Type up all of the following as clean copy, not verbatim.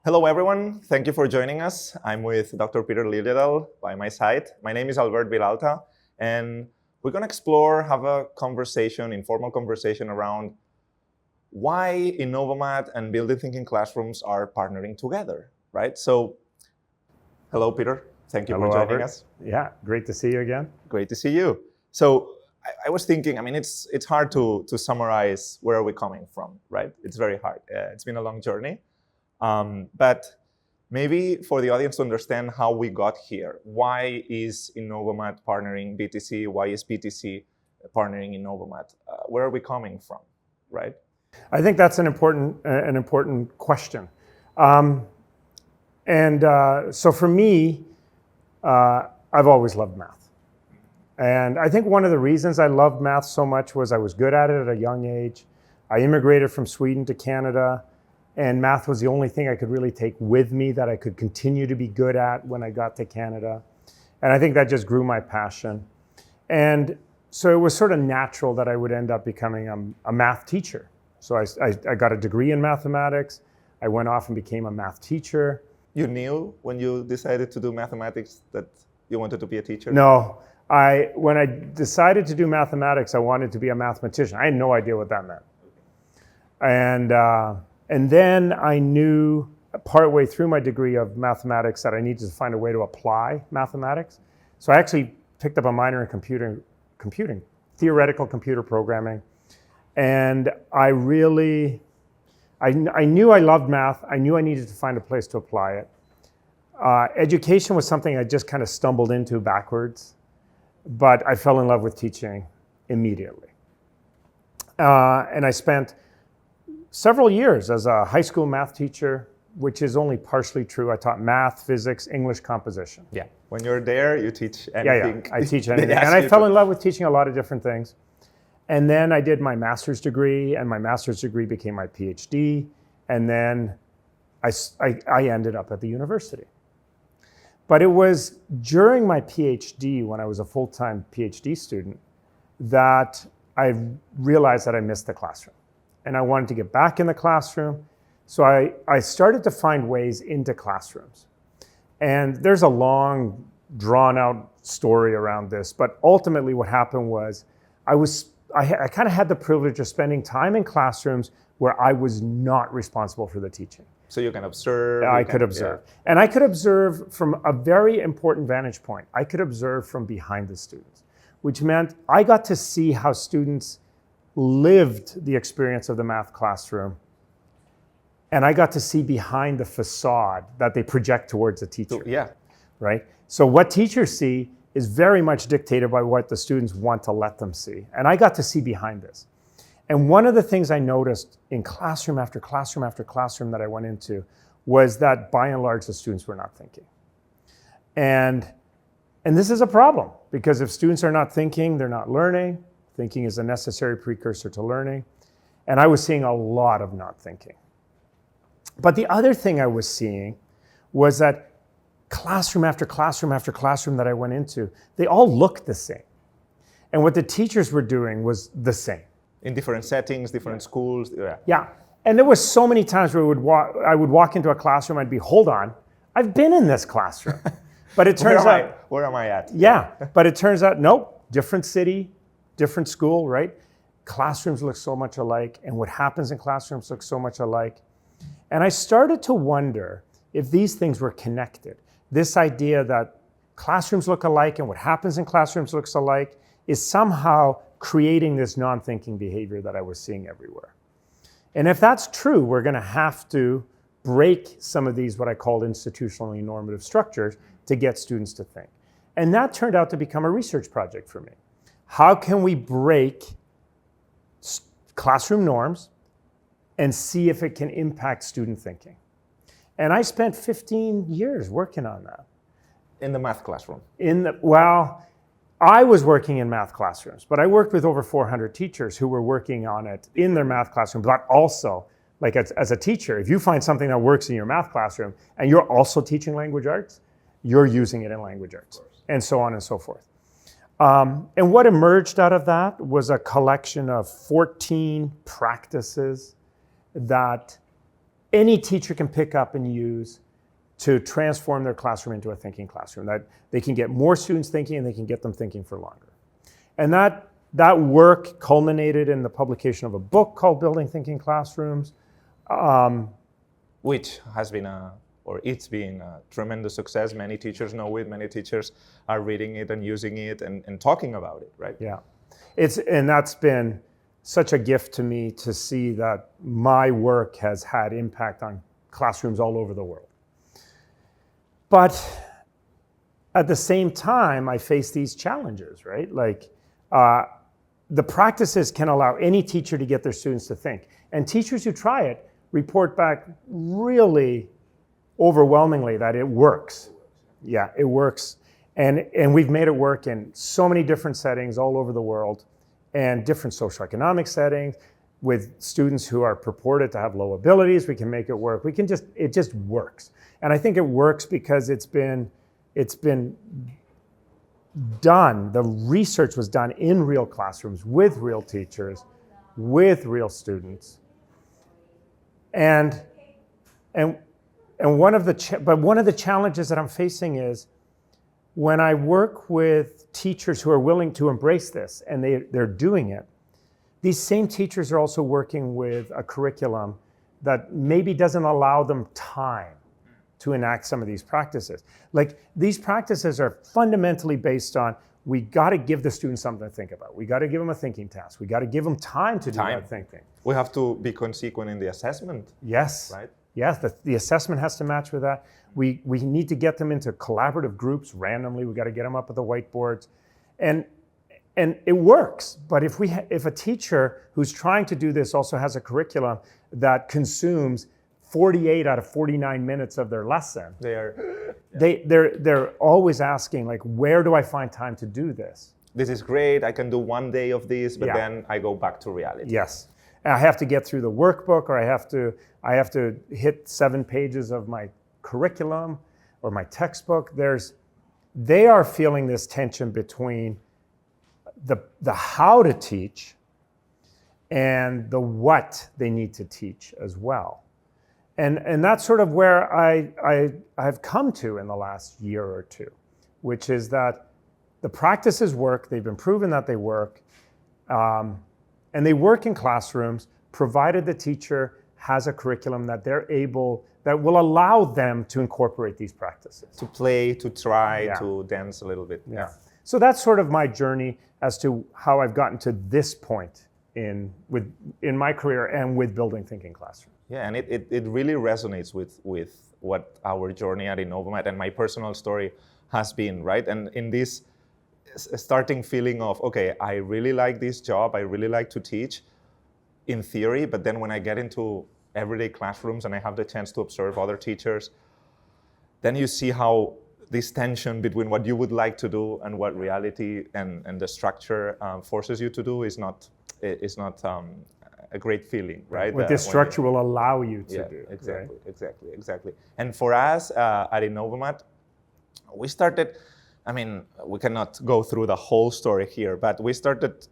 Hello everyone, thank you for joining us. I'm with Dr. Peter Liljedahl by my side. My name is Vilalta, and we're going to have a conversation, informal conversation around why Innovamat and Building Thinking Classrooms are partnering together, right? So, hello Peter, thank you for joining us. Yeah, great to see you again. Great to see you. So, I was thinking, it's hard to summarize where are we coming from, right? It's very hard. It's been a long journey. But maybe for the audience to understand how we got here, why is Innovamat partnering BTC? Why is BTC partnering Innovamat? Where are we coming from, right? I think that's an important question. So for me, I've always loved math. And I think one of the reasons I loved math so much was I was good at it at a young age. I immigrated from Sweden to Canada, and math was the only thing I could really take with me that I could continue to be good at when I got to Canada. And I think that just grew my passion. And so it was sort of natural that I would end up becoming a math teacher. So I got a degree in mathematics. I went off and became a math teacher. You knew when you decided to do mathematics that you wanted to be a teacher? No. When I decided to do mathematics, I wanted to be a mathematician. I had no idea what that meant. And then I knew partway through my degree of mathematics that I needed to find a way to apply mathematics. So I actually picked up a minor in computing, theoretical computer programming. And I knew I loved math. I knew I needed to find a place to apply it. Education was something I just kind of stumbled into backwards, but I fell in love with teaching immediately. And I spent several years as a high school math teacher, which is only partially true. I taught math, physics, English composition. Yeah. When you're there, you teach anything. Yeah. I teach anything. And I fell in love with teaching a lot of different things. And then I did my master's degree, and my master's degree became my PhD. And then I ended up at the university. But it was during my PhD, when I was a full-time PhD student, that I realized that I missed the classroom. And I wanted to get back in the classroom. So I started to find ways into classrooms. And there's a long, drawn-out story around this. But ultimately what happened was I kind of had the privilege of spending time in classrooms where I was not responsible for the teaching. So you can observe. I could observe. Yeah. And I could observe from a very important vantage point. I could observe from behind the students, which meant I got to see how students lived the experience of the math classroom. And I got to see behind the facade that they project towards the teacher. Yeah. Right? So what teachers see is very much dictated by what the students want to let them see. And I got to see behind this. And one of the things I noticed in classroom after classroom after classroom that I went into was that by and large, the students were not thinking. And this is a problem, because if students are not thinking, they're not learning. Thinking is a necessary precursor to learning. And I was seeing a lot of not thinking. But the other thing I was seeing was that classroom after classroom after classroom that I went into, they all looked the same. And what the teachers were doing was the same. In different settings, different schools. Yeah. Yeah. And there was so many times where I would walk into a classroom, I'd be, hold on, I've been in this classroom. But it turns out... Where am I at? Yeah. But it turns out, nope, different city, different school, right? Classrooms look so much alike, and what happens in classrooms looks so much alike. And I started to wonder if these things were connected. This idea that classrooms look alike and what happens in classrooms looks alike is somehow creating this non-thinking behavior that I was seeing everywhere. And if that's true, we're going to have to break some of these, what I called institutionally normative structures, to get students to think. And that turned out to become a research project for me. How can we break classroom norms and see if it can impact student thinking? And I spent 15 years working on that. In the math classroom? I was working in math classrooms, but I worked with over 400 teachers who were working on it in their math classroom, but also, like as a teacher, if you find something that works in your math classroom and you're also teaching language arts, you're using it in language arts, and so on and so forth. And what emerged out of that was a collection of 14 practices that any teacher can pick up and use to transform their classroom into a thinking classroom, that they can get more students thinking and they can get them thinking for longer. And that work culminated in the publication of a book called Building Thinking Classrooms. Which has been it's being a tremendous success. Many teachers know it, many teachers are reading it and using it and talking about it, right? Yeah, and that's been such a gift to me to see that my work has had impact on classrooms all over the world. But at the same time, I face these challenges, right? Like the practices can allow any teacher to get their students to think. And teachers who try it report back really overwhelmingly that it works. Yeah, it works. And we've made it work in so many different settings all over the world and different socioeconomic settings with students who are purported to have low abilities. We can make it work. It just works. And I think it works because it's been done. The research was done in real classrooms with real teachers, with real students. And one of the challenges that I'm facing is when I work with teachers who are willing to embrace this and they're doing it, these same teachers are also working with a curriculum that maybe doesn't allow them time to enact some of these practices. Like these practices are fundamentally based on, we got to give the students something to think about. We got to give them a thinking task. We got to give them time to do that thinking. We have to be consequent in the assessment. Yes. Right? Yes, the assessment has to match with that. We need to get them into collaborative groups randomly. We got to get them up at the whiteboards. And it works. But if a teacher who's trying to do this also has a curriculum that consumes 48 out of 49 minutes of their lesson, they're always asking, like, where do I find time to do this? This is great. I can do one day of this, but then I go back to reality. Yes. And I have to get through the workbook, or I have to hit 7 pages of my curriculum or my textbook. They are feeling this tension between the how to teach and the what they need to teach as well. And that's sort of where I've come to in the last year or two, which is that the practices work. They've been proven that they work. And they work in classrooms, provided the teacher has a curriculum that that will allow them to incorporate these practices. To play, to try, to dance a little bit. Yeah. So that's sort of my journey as to how I've gotten to this point in my career and with building thinking classrooms. Yeah, and it really resonates with what our journey at Innovamat and my personal story has been, right? And in this starting feeling of, okay, I really like this job, I really like to teach in theory, but then when I get into everyday classrooms and I have the chance to observe other teachers, then you see how this tension between what you would like to do and what reality and the structure forces you to do is not a great feeling, right? What this structure will allow you to do. Exactly, right? exactly. And for us at Innovamat, we started, we cannot go through the whole story here, but we started,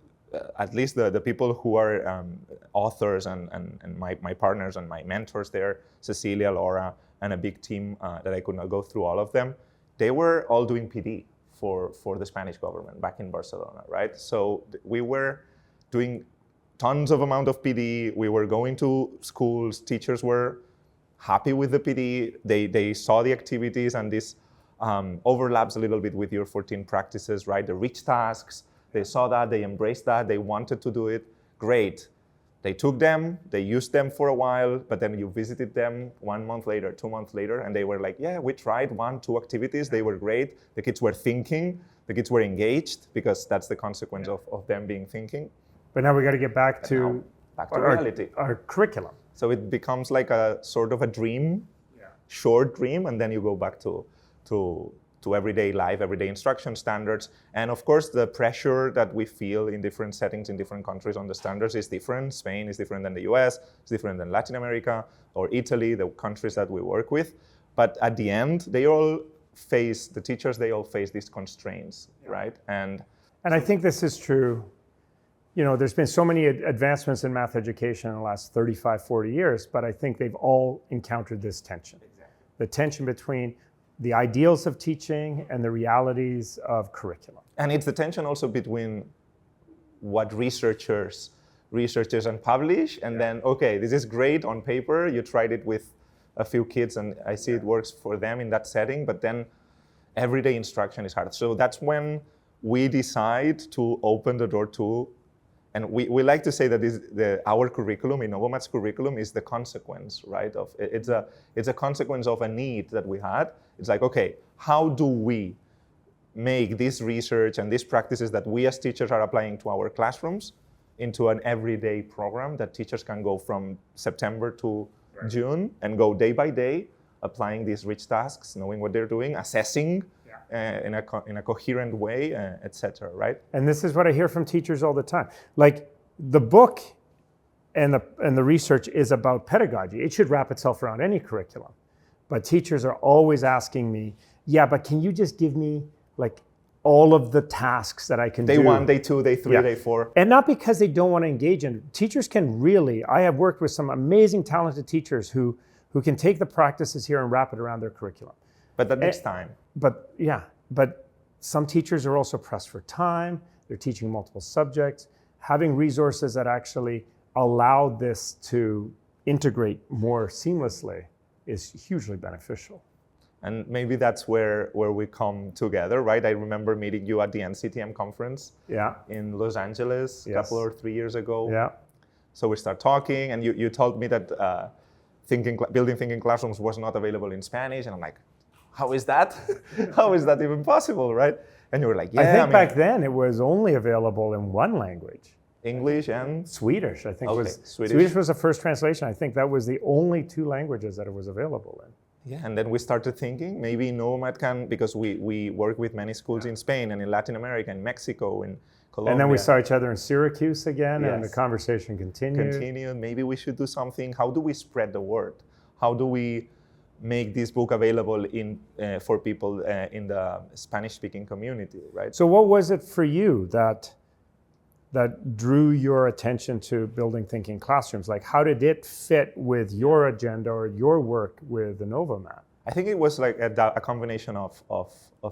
at least the people who are authors and my partners and my mentors there, Cecilia, Laura, and a big team that I could not go through all of them, they were all doing PD for the Spanish government back in Barcelona, right? So we were doing tons of amount of PD. We were going to schools. Teachers were happy with the PD. They saw the activities, and this overlaps a little bit with your 14 practices, right? The rich tasks. They saw that, they embraced that, they wanted to do it. Great. They took them, they used them for a while, but then you visited them 1 month later, 2 months later, and they were like, yeah, we tried 1, 2 activities. They were great. The kids were thinking. The kids were engaged, because that's the consequence of them being thinking. But now we got to get back to reality. Our curriculum. So it becomes like a sort of a dream, short dream, and then you go back to everyday life, everyday instruction standards. And of course, the pressure that we feel in different settings in different countries on the standards is different. Spain is different than the US, it's different than Latin America or Italy, the countries that we work with. But at the end, the teachers all face these constraints, right? And I think this is true there's been so many advancements in math education in the last 35, 40 years, but I think they've all encountered this tension. Exactly. The tension between the ideals of teaching and the realities of curriculum. And it's the tension also between what researchers and publish, and then, okay, this is great on paper, you tried it with a few kids and I see it works for them in that setting, but then everyday instruction is hard. So that's when we decide to open the door to, and we like to say that our curriculum, Innovamat's curriculum, is the consequence, right? It's a consequence of a need that we had. It's like, okay, how do we make this research and these practices that we as teachers are applying to our classrooms into an everyday program that teachers can go from September to June and go day by day, applying these rich tasks, knowing what they're doing, assessing in a coherent way, etc. Right? And this is what I hear from teachers all the time. Like the book and the research is about pedagogy. It should wrap itself around any curriculum. But teachers are always asking me, yeah, but can you just give me like all of the tasks that I can do? Day 1, day 2, day 3, day 4. And not because they don't want to engage in. Teachers can really, I have worked with some amazing talented teachers who can take the practices here and wrap it around their curriculum. But that takes time. But some teachers are also pressed for time. They're teaching multiple subjects. Having resources that actually allow this to integrate more seamlessly is hugely beneficial. And maybe that's where we come together, right? I remember meeting you at the NCTM conference in Los Angeles a couple or 3 years ago. Yeah. So we start talking, and you told me that building thinking classrooms was not available in Spanish, and I'm like, how is that? How is that even possible, right? And you were like, yeah. I think back then it was only available in one language. English and? Swedish, I think. Okay, was Swedish. Swedish was the first translation. I think that was the only 2 languages that it was available in. Yeah, and then we started thinking maybe Innovamat can, because we work with many schools in Spain and in Latin America, in Mexico, in Colombia. And then we saw each other in Syracuse again, and the conversation continued. Maybe we should do something. How do we spread the word? How do we make this book available for people in the Spanish-speaking community, right? So what was it for you that drew your attention to building thinking classrooms? Like, how did it fit with your agenda or your work with Innovamat? I think it was like a combination of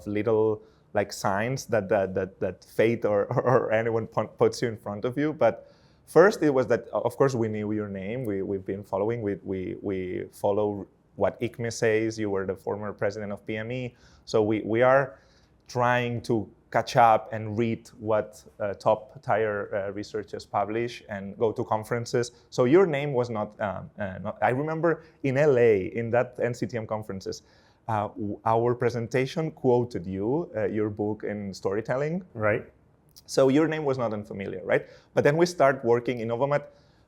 little like signs that fate or anyone puts you in front of you. But first, it was that, of course, we knew your name. We've been following. We follow what ICME says. You were the former president of PME. So we are trying to catch up and read what top-tier researchers publish and go to conferences. So your name was not I remember in LA, in that NCTM conferences, our presentation quoted your book in storytelling. Right. So your name was not unfamiliar, right? But then we start working in Innovamat.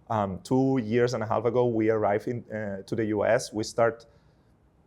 2.5 years ago, we arrived to the US. We start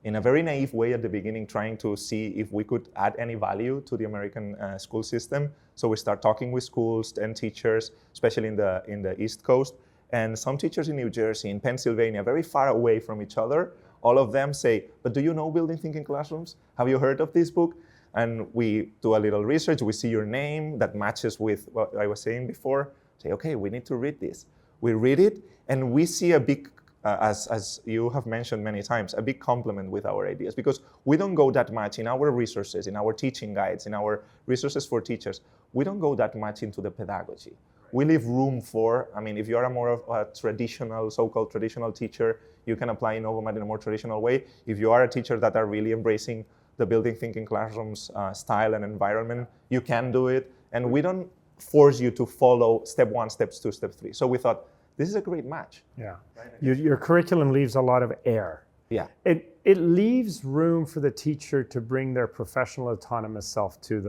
in a very naive way at the beginning, trying to see if we could add any value to the American school system. So we start talking with schools and teachers, especially in the East Coast, and some teachers in New Jersey, in Pennsylvania, very far away from each other. All of them say, but do you know Building Thinking Classrooms? Have you heard of this book? And we do a little research. We see your name that matches with what I was saying before. Say, okay, we need to read this. We read it, and we see a big, as you have mentioned many times, a big complement with our ideas, because we don't go that much in our resources, in our teaching guides, in our resources for teachers. We don't go that much into the pedagogy. We leave room for, if you are more of a traditional, so-called traditional teacher, you can apply Innovamat in a more traditional way. If you are a teacher that are really embracing the Building Thinking Classrooms style and environment, you can do it. And we don't force you to follow step 1, steps 2, step 3. So we thought, this is a great match. Yeah. Your curriculum leaves a lot of air. Yeah. It leaves room for the teacher to bring their professional autonomous self to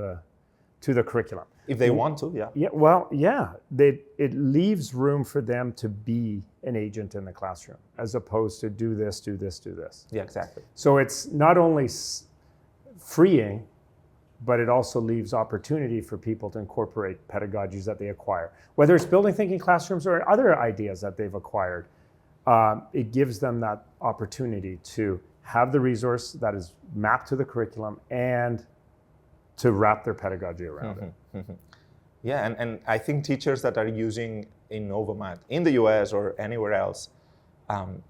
the curriculum. If they want to, yeah. Yeah. Well, yeah. It leaves room for them to be an agent in the classroom, as opposed to do this, do this, do this. Yeah, exactly. So it's not only freeing, but it also leaves opportunity for people to incorporate pedagogies that they acquire. Whether it's Building Thinking Classrooms or other ideas that they've acquired, it gives them that opportunity to have the resource that is mapped to the curriculum and to wrap their pedagogy around it. Yeah, and I think teachers that are using Innovamat in the US or anywhere else,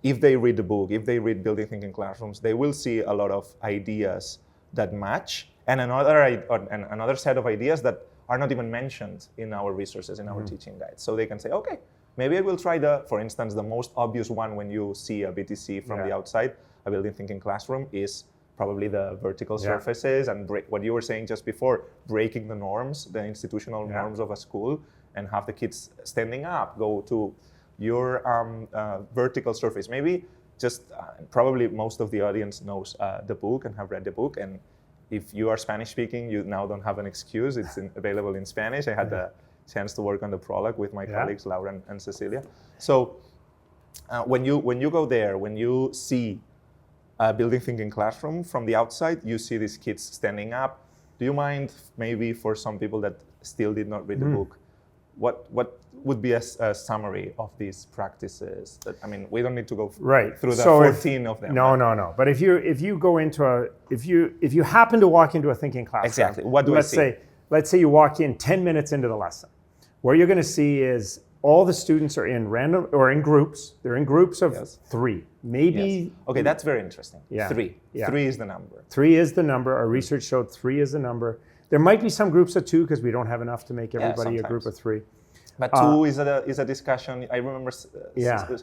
if they read the book, if they read Building Thinking Classrooms, they will see a lot of ideas that match, and another set of ideas that are not even mentioned in our resources, in our teaching guides. So they can say, okay, maybe I will try for instance, the most obvious one when you see a BTC from the outside, a Building Thinking Classroom, is probably the vertical surfaces and what you were saying just before, breaking the norms, the institutional norms of a school, and have the kids standing up, go to your vertical surface. Maybe just probably most of the audience knows the book and have read the book. And if you are Spanish speaking, you now don't have an excuse. It's available in Spanish. I had the chance to work on the prologue with my colleagues, Laura and Cecilia. So when you go there, when you see Building Thinking Classroom from the outside, you see these kids standing up. Do you mind, maybe for some people that still did not read the book, what would be a summary of these practices? I mean, we don't need to go through the 14 of them. No. But if you go into if you happen to walk into a thinking classroom, exactly. What do I see? Let's say you walk in 10 minutes into the lesson. What you're going to see is all the students are in random or in groups. They're in groups of 3, maybe. Yes. Okay, that's very interesting. Yeah. 3. Yeah. 3 is the number. 3 is the number. Our research showed 3 is the number. There might be some groups of 2 because we don't have enough to make everybody a group of 3. But 2 is a discussion. I remember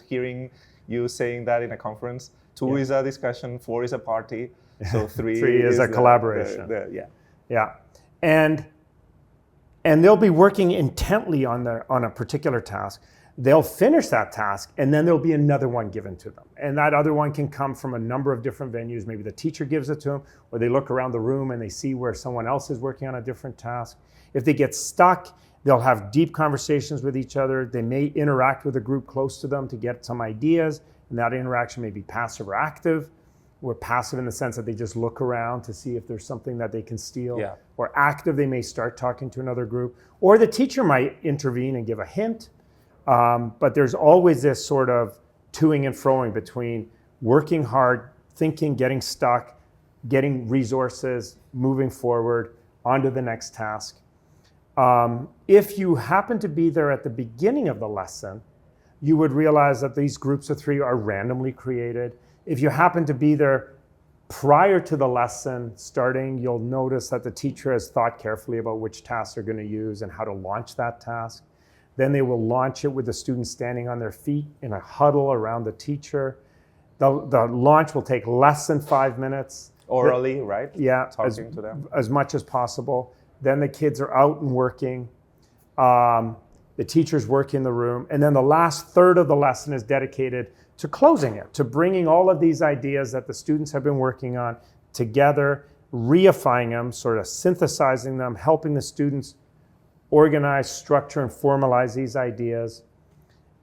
hearing you saying that in a conference. 2 is a discussion. 4 is a party. So 3 is a collaboration. And they'll be working intently on a particular task. They'll finish that task, and then there'll be another one given to them. And that other one can come from a number of different venues. Maybe the teacher gives it to them, or they look around the room and they see where someone else is working on a different task. If they get stuck, they'll have deep conversations with each other. They may interact with a group close to them to get some ideas, and that interaction may be passive or active. We're passive in the sense that they just look around to see if there's something that they can steal. Yeah. Or active, they may start talking to another group. Or the teacher might intervene and give a hint. But there's always this sort of toing and froing between working hard, thinking, getting stuck, getting resources, moving forward, onto the next task. If you happen to be there at the beginning of the lesson, you would realize that these groups of 3 are randomly created. If you happen to be there prior to the lesson starting, you'll notice that the teacher has thought carefully about which tasks they're going to use and how to launch that task. Then they will launch it with the students standing on their feet in a huddle around the teacher. The launch will take less than 5 minutes. Orally, right? Yeah. Talking to them. As much as possible. Then the kids are out and working. The teachers work in the room. And then the last third of the lesson is dedicated to closing it, to bringing all of these ideas that the students have been working on together, reifying them, sort of synthesizing them, helping the students organize, structure, and formalize these ideas.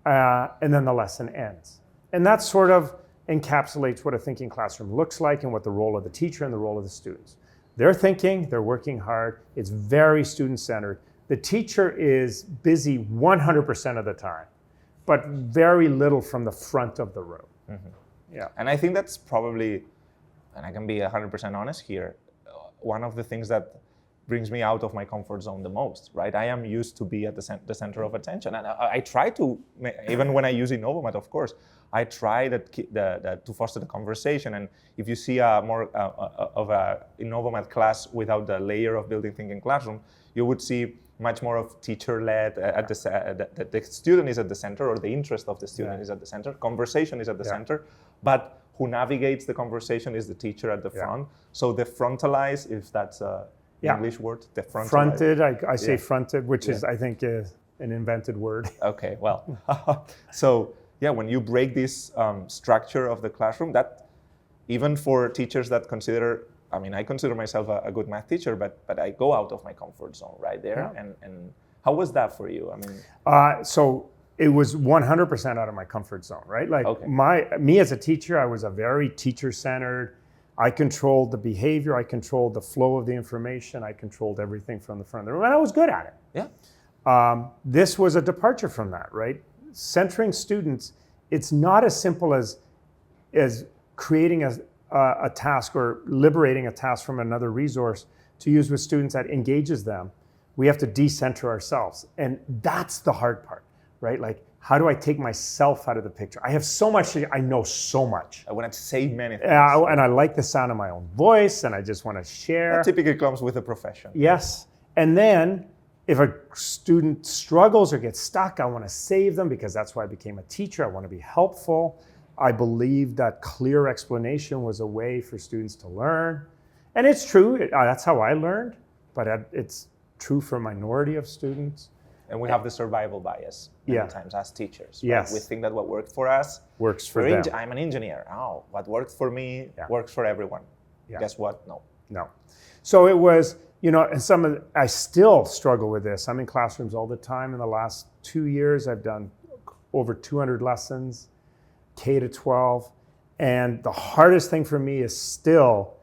And then the lesson ends. And that sort of encapsulates what a thinking classroom looks like and what the role of the teacher and the role of the students. They're thinking, they're working hard. It's very student-centered. The teacher is busy 100% of the time, but very little from the front of the room. Yeah. And I think that's probably, and I can be 100% honest here, one of the things that brings me out of my comfort zone the most, right? I am used to be at the center of attention. And I try to, even when I use Innovamat, of course, I try to foster the conversation. And if you see a more of a Innovamat class without the layer of Building Thinking Classroom, you would see much more of teacher-led, the student is at the center, or the interest of the student is at the center, conversation is at the center, but who navigates the conversation is the teacher at the front. So the frontalize, if that's a English word, the frontalize. Fronted, I say fronted, which is, I think, an invented word. Okay, well, so when you break this structure of the classroom, that even for teachers that consider, I mean, I consider myself a good math teacher, but I go out of my comfort zone right there. Yeah. And how was that for you? I mean, so it was 100% out of my comfort zone, right? Like me as a teacher, I was a very teacher-centered. I controlled the behavior. I controlled the flow of the information. I controlled everything from the front of the room, and I was good at it. Yeah. This was a departure from that, right? Centering students, it's not as simple as creating a task or liberating a task from another resource to use with students that engages them. we have to decenter ourselves. And that's the hard part, right? Like, how do I take myself out of the picture? I have so much, I know so much. I want to say many things. And I like the sound of my own voice, and I just want to share. That typically comes with a profession. Yes. And then if a student struggles or gets stuck, I want to save them, because that's why I became a teacher. I want to be helpful. I believe that clear explanation was a way for students to learn. And it's true, that's how I learned, but it's true for a minority of students. And we have the survival bias many times as teachers. Right? Yes. We think that what worked for us works for them. I'm an engineer. Oh, what worked for me works for everyone. Yeah. Guess what? No. So it was, and I still struggle with this. I'm in classrooms all the time. In the last 2 years, I've done over 200 lessons, K to 12. And the hardest thing for me is still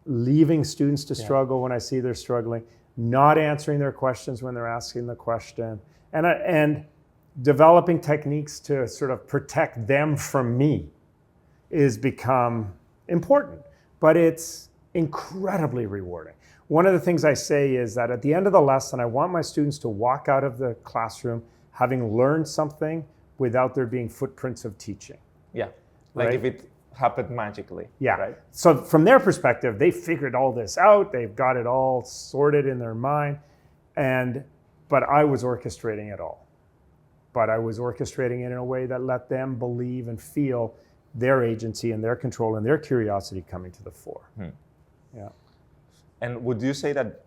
leaving students to struggle when I see they're struggling, not answering their questions when they're asking the question, and developing techniques to sort of protect them from me is become important, but it's incredibly rewarding. One of the things I say is that at the end of the lesson, I want my students to walk out of the classroom having learned something without there being footprints of teaching. Yeah, like if it happened magically. Yeah. Right? So from their perspective, they figured all this out. They've got it all sorted in their mind. But I was orchestrating it all. But I was orchestrating it in a way that let them believe and feel their agency and their control and their curiosity coming to the fore. Yeah. And would you say that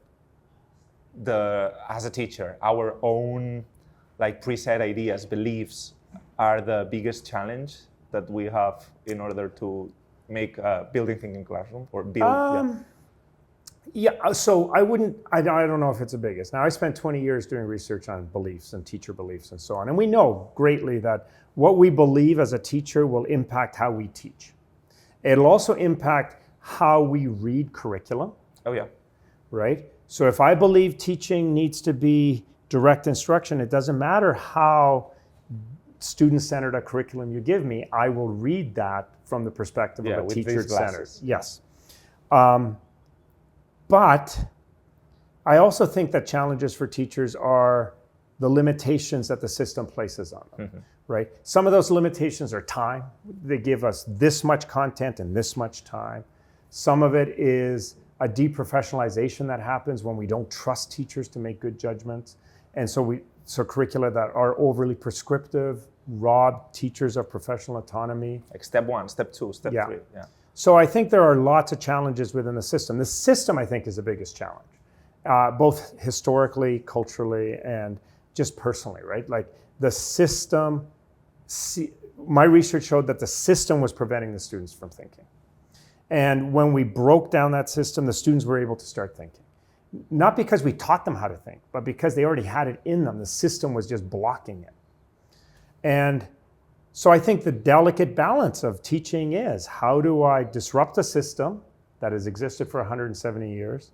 as a teacher, our own preset ideas, beliefs are the biggest challenge that we have in order to make a building thinking classroom or build? So I don't know if it's the biggest. Now, I spent 20 years doing research on beliefs and teacher beliefs and so on. And we know greatly that what we believe as a teacher will impact how we teach. It'll also impact how we read curriculum. Oh, yeah. Right? So if I believe teaching needs to be direct instruction, it doesn't matter how student-centered a curriculum you give me, I will read that from the perspective of a teacher-centered. Yes. But I also think that challenges for teachers are the limitations that the system places on them, right? Some of those limitations are time. They give us this much content in this much time. Some of it is a deprofessionalization that happens when we don't trust teachers to make good judgments. And so curricula that are overly prescriptive rob teachers of professional autonomy. Like step 1, step 2, step 3. Yeah. So I think there are lots of challenges within the system. The system, I think, is the biggest challenge, both historically, culturally, and just personally, right? Like the system, my research showed that the system was preventing the students from thinking. And when we broke down that system, the students were able to start thinking. Not because we taught them how to think, but because they already had it in them. The system was just blocking it. And so I think the delicate balance of teaching is, how do I disrupt a system that has existed for 170 years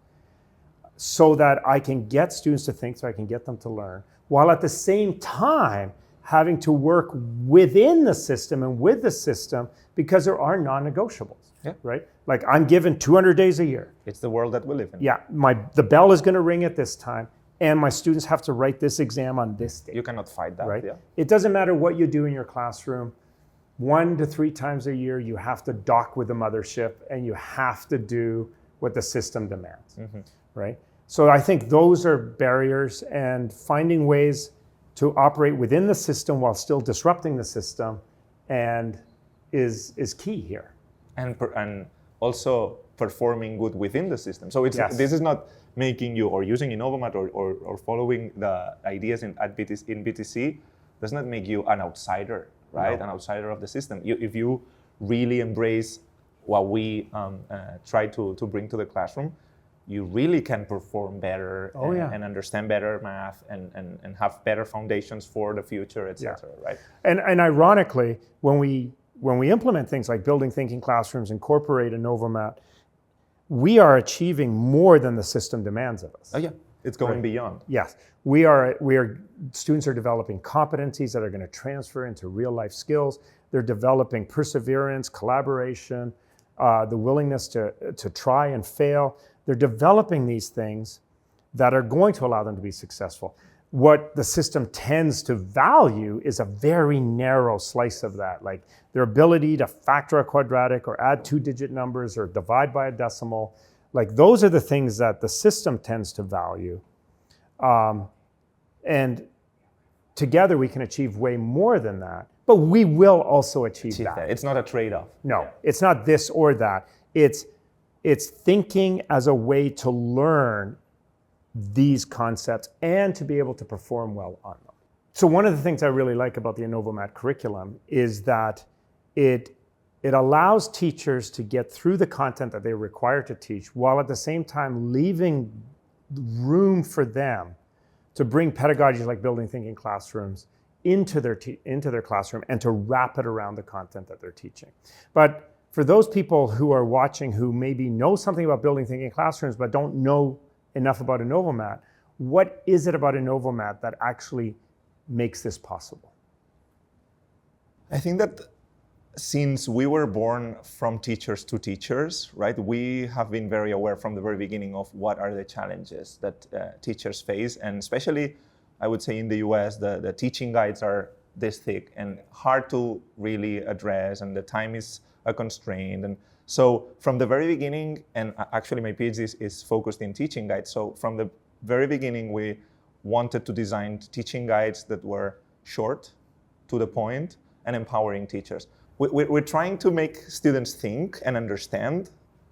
so that I can get students to think, so I can get them to learn, while at the same time having to work within the system and with the system, because there are non-negotiables, right? Like, I'm given 200 days a year. It's the world that we live in. Yeah, the bell is going to ring at this time, and my students have to write this exam on this day. You cannot fight that, right? Yeah. It doesn't matter what you do in your classroom. 1 to 3 times a year, you have to dock with the mothership, and you have to do what the system demands, right? So I think those are barriers, and finding ways to operate within the system while still disrupting the system is key here. And also performing good within the system. So this is not making you, or using Innovamat or following the ideas in BTC does not make you an outsider, right? No. An outsider of the system. If you really embrace what we try to bring to the classroom, you really can perform better and understand better math and have better foundations for the future, etc. Right? And ironically, when we implement things like building thinking classrooms, incorporate Innovamat, we are achieving more than the system demands of us. Oh yeah, it's going beyond. Yes, students are developing competencies that are going to transfer into real life skills. They're developing perseverance, collaboration, the willingness to try and fail. They're developing these things that are going to allow them to be successful. What the system tends to value is a very narrow slice of that, like their ability to factor a quadratic or add 2-digit numbers or divide by a decimal. Like those are the things that the system tends to value. And together we can achieve way more than that, but we will also achieve that. It's not a trade-off. No, it's not this or that. It's thinking as a way to learn these concepts and to be able to perform well on them. So one of the things I really like about the Innovamat curriculum is that it allows teachers to get through the content that they're required to teach, while at the same time leaving room for them to bring pedagogies like building thinking classrooms into their classroom and to wrap it around the content that they're teaching. But for those people who are watching who maybe know something about building thinking classrooms but don't know enough about Innovamat, what is it about Innovamat that actually makes this possible? I think that since we were born from teachers to teachers, right, we have been very aware from the very beginning of what are the challenges that teachers face. And especially, I would say in the US, the teaching guides are this thick and hard to really address, and the time is a constraint. And so from the very beginning, and actually my PhD is focused in teaching guides. So from the very beginning, we wanted to design teaching guides that were short, to the point, and empowering teachers. We're trying to make students think and understand.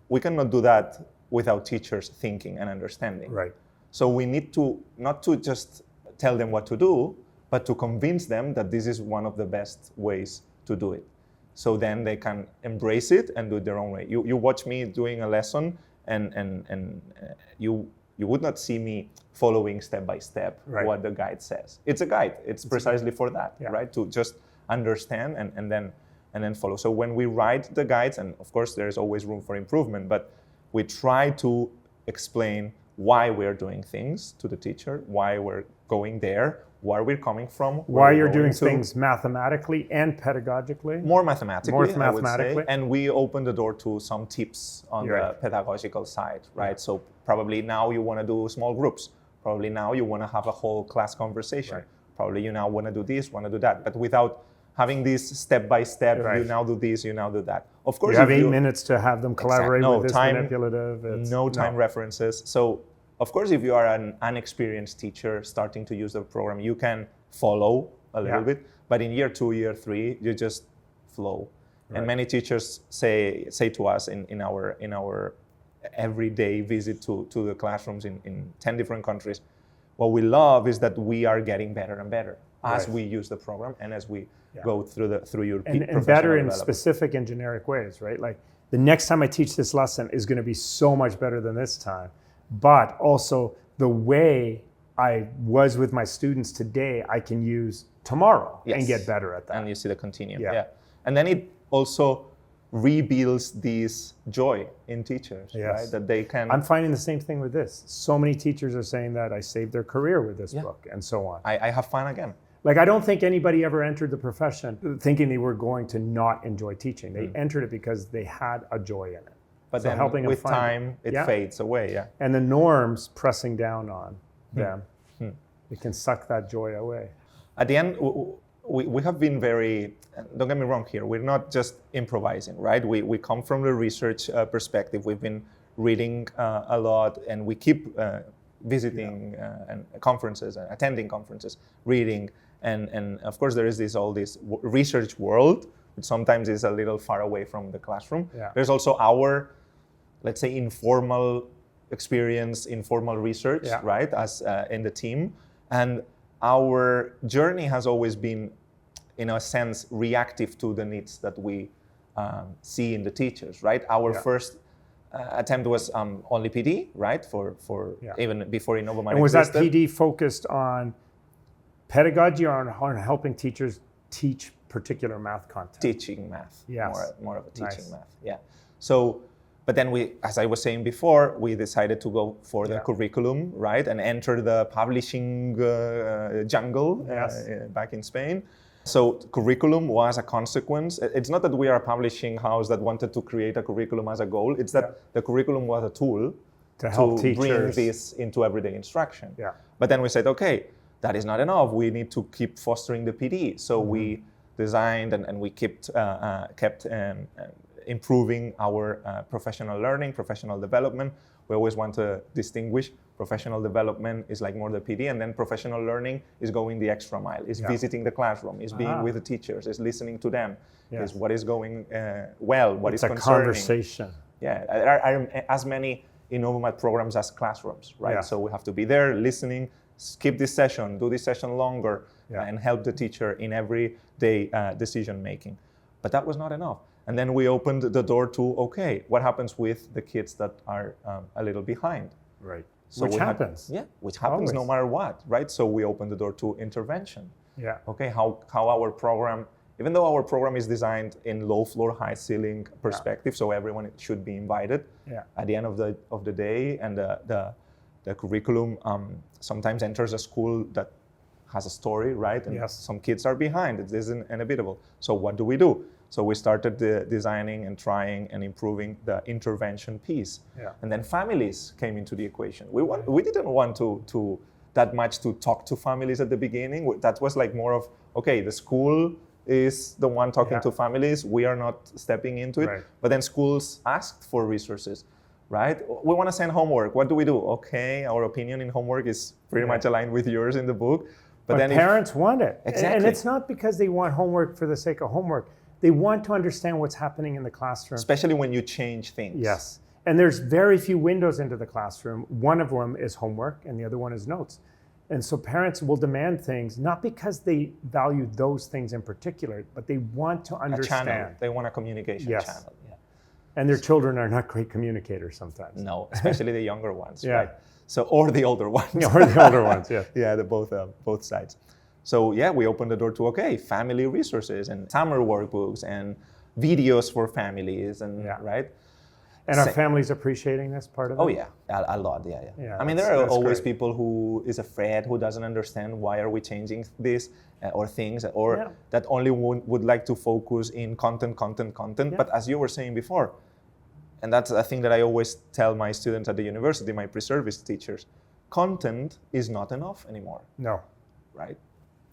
We cannot do that without teachers thinking and understanding. Right. So we need to, not to just tell them what to do, but to convince them that this is one of the best ways to do it. So then they can embrace it and do it their own way. You watch me doing a lesson, and you would not see me following step by step what the guide says. It's a guide. It's precisely for that, right? To just understand and then follow. So when we write the guides, and of course there's always room for improvement, but we try to explain why we're doing things to the teacher, why we're going there, where we're coming from. Why you're doing things mathematically and pedagogically? More mathematically, I would say. And we open the door to some tips on the pedagogical side, right? So probably now you want to do small groups. Probably now you want to have a whole class conversation. Probably you now want to do this, want to do that. But without having this step by step, you now do this, you now do that. Of course, you have 8 minutes to have them collaborate with this manipulative. No time references. So of course, if you are an unexperienced teacher starting to use the program, you can follow a little bit. But in year 2, year 3, you just flow. And many teachers say to us in our everyday visit to the classrooms in 10 different countries, what we love is that we are getting better and better as we use the program and as we go through your and better in specific and generic ways, right? Like the next time I teach this lesson is going to be so much better than this time. But also the way I was with my students today, I can use tomorrow and get better at that. And you see the continuum. And then it also rebuilds this joy in teachers, right? That they can. I'm finding the same thing with this. So many teachers are saying that I saved their career with this book and so on. I have fun again. Like, I don't think anybody ever entered the profession thinking they were going to not enjoy teaching. They entered it because they had a joy in it. But so then with time, it fades away, And the norms pressing down on them, it can suck that joy away. At the end, we have been very, don't get me wrong here, we're not just improvising, right? We come from the research perspective. We've been reading a lot, and we keep visiting and conferences, and attending conferences, reading. And of course, there is all this research world, which sometimes is a little far away from the classroom. There's also our, let's say, informal experience, informal research, right, as in the team. And our journey has always been, in a sense, reactive to the needs that we see in the teachers, right? Our first attempt was only PD, right, for even before Innovamat And was existed. that PD focused on pedagogy or on helping teachers teach particular math content? Teaching math, more of a teaching math, So, but then we, as I was saying before, we decided to go for the curriculum, right, and enter the publishing jungle back in Spain. So curriculum was a consequence. It's not that we are a publishing house that wanted to create a curriculum as a goal. It's that the curriculum was a tool help bring teachers. this into everyday instruction. Yeah. But then we said, okay, that is not enough. We need to keep fostering the PD. So we designed and we kept improving our professional learning, professional development. We always want to distinguish. Professional development is like more the PD, and then professional learning is going the extra mile, is visiting the classroom, is being with the teachers, is listening to them, is what is going well, what is It's a concerning. conversation. Yeah, there are as many Innovamat programs as classrooms, right? Yeah. So we have to be there listening, skip this session, do this session longer, and help the teacher in everyday decision making. But that was not enough. And then we opened the door to, okay, what happens with the kids that are a little behind? Right. So which happens. Which happens Always. no matter what, right? So we opened the door to intervention. Yeah. Okay, how our program, even though our program is designed in low floor, high ceiling perspective, so everyone should be invited. Yeah. At the end of the day, and the curriculum sometimes enters a school that has a story, right? And some kids are behind. It isn't inevitable. So what do we do? So we started designing and trying and improving the intervention piece. Yeah. And then families came into the equation. We didn't want to that much to talk to families at the beginning. That was like more of, okay, the school is the one talking to families. We are not stepping into it. Right. But then schools asked for resources, right? We want to send homework. What do we do? Okay, our opinion in homework is pretty much aligned with yours in the book. But then parents want it. Exactly. And it's not because they want homework for the sake of homework. They want to understand what's happening in the classroom. Especially when you change things. Yes. And there's very few windows into the classroom. One of them is homework and the other one is notes. And so parents will demand things, not because they value those things in particular, but they want to understand. A channel. They want a communication channel. Yeah. And their children are not great communicators sometimes. No, especially the younger ones, right? So, or the older ones. Or the older ones, yeah. Yeah, both sides. So we opened the door to, okay, family resources and summer workbooks and videos for families, and right? And are families appreciating this part of it? Oh yeah, a lot, yeah. I mean, there are always people who is afraid, who doesn't understand why are we changing this or things, or that only would like to focus in content. Yeah. But as you were saying before, and that's a thing that I always tell my students at the university, my pre-service teachers, content is not enough anymore. No. Right?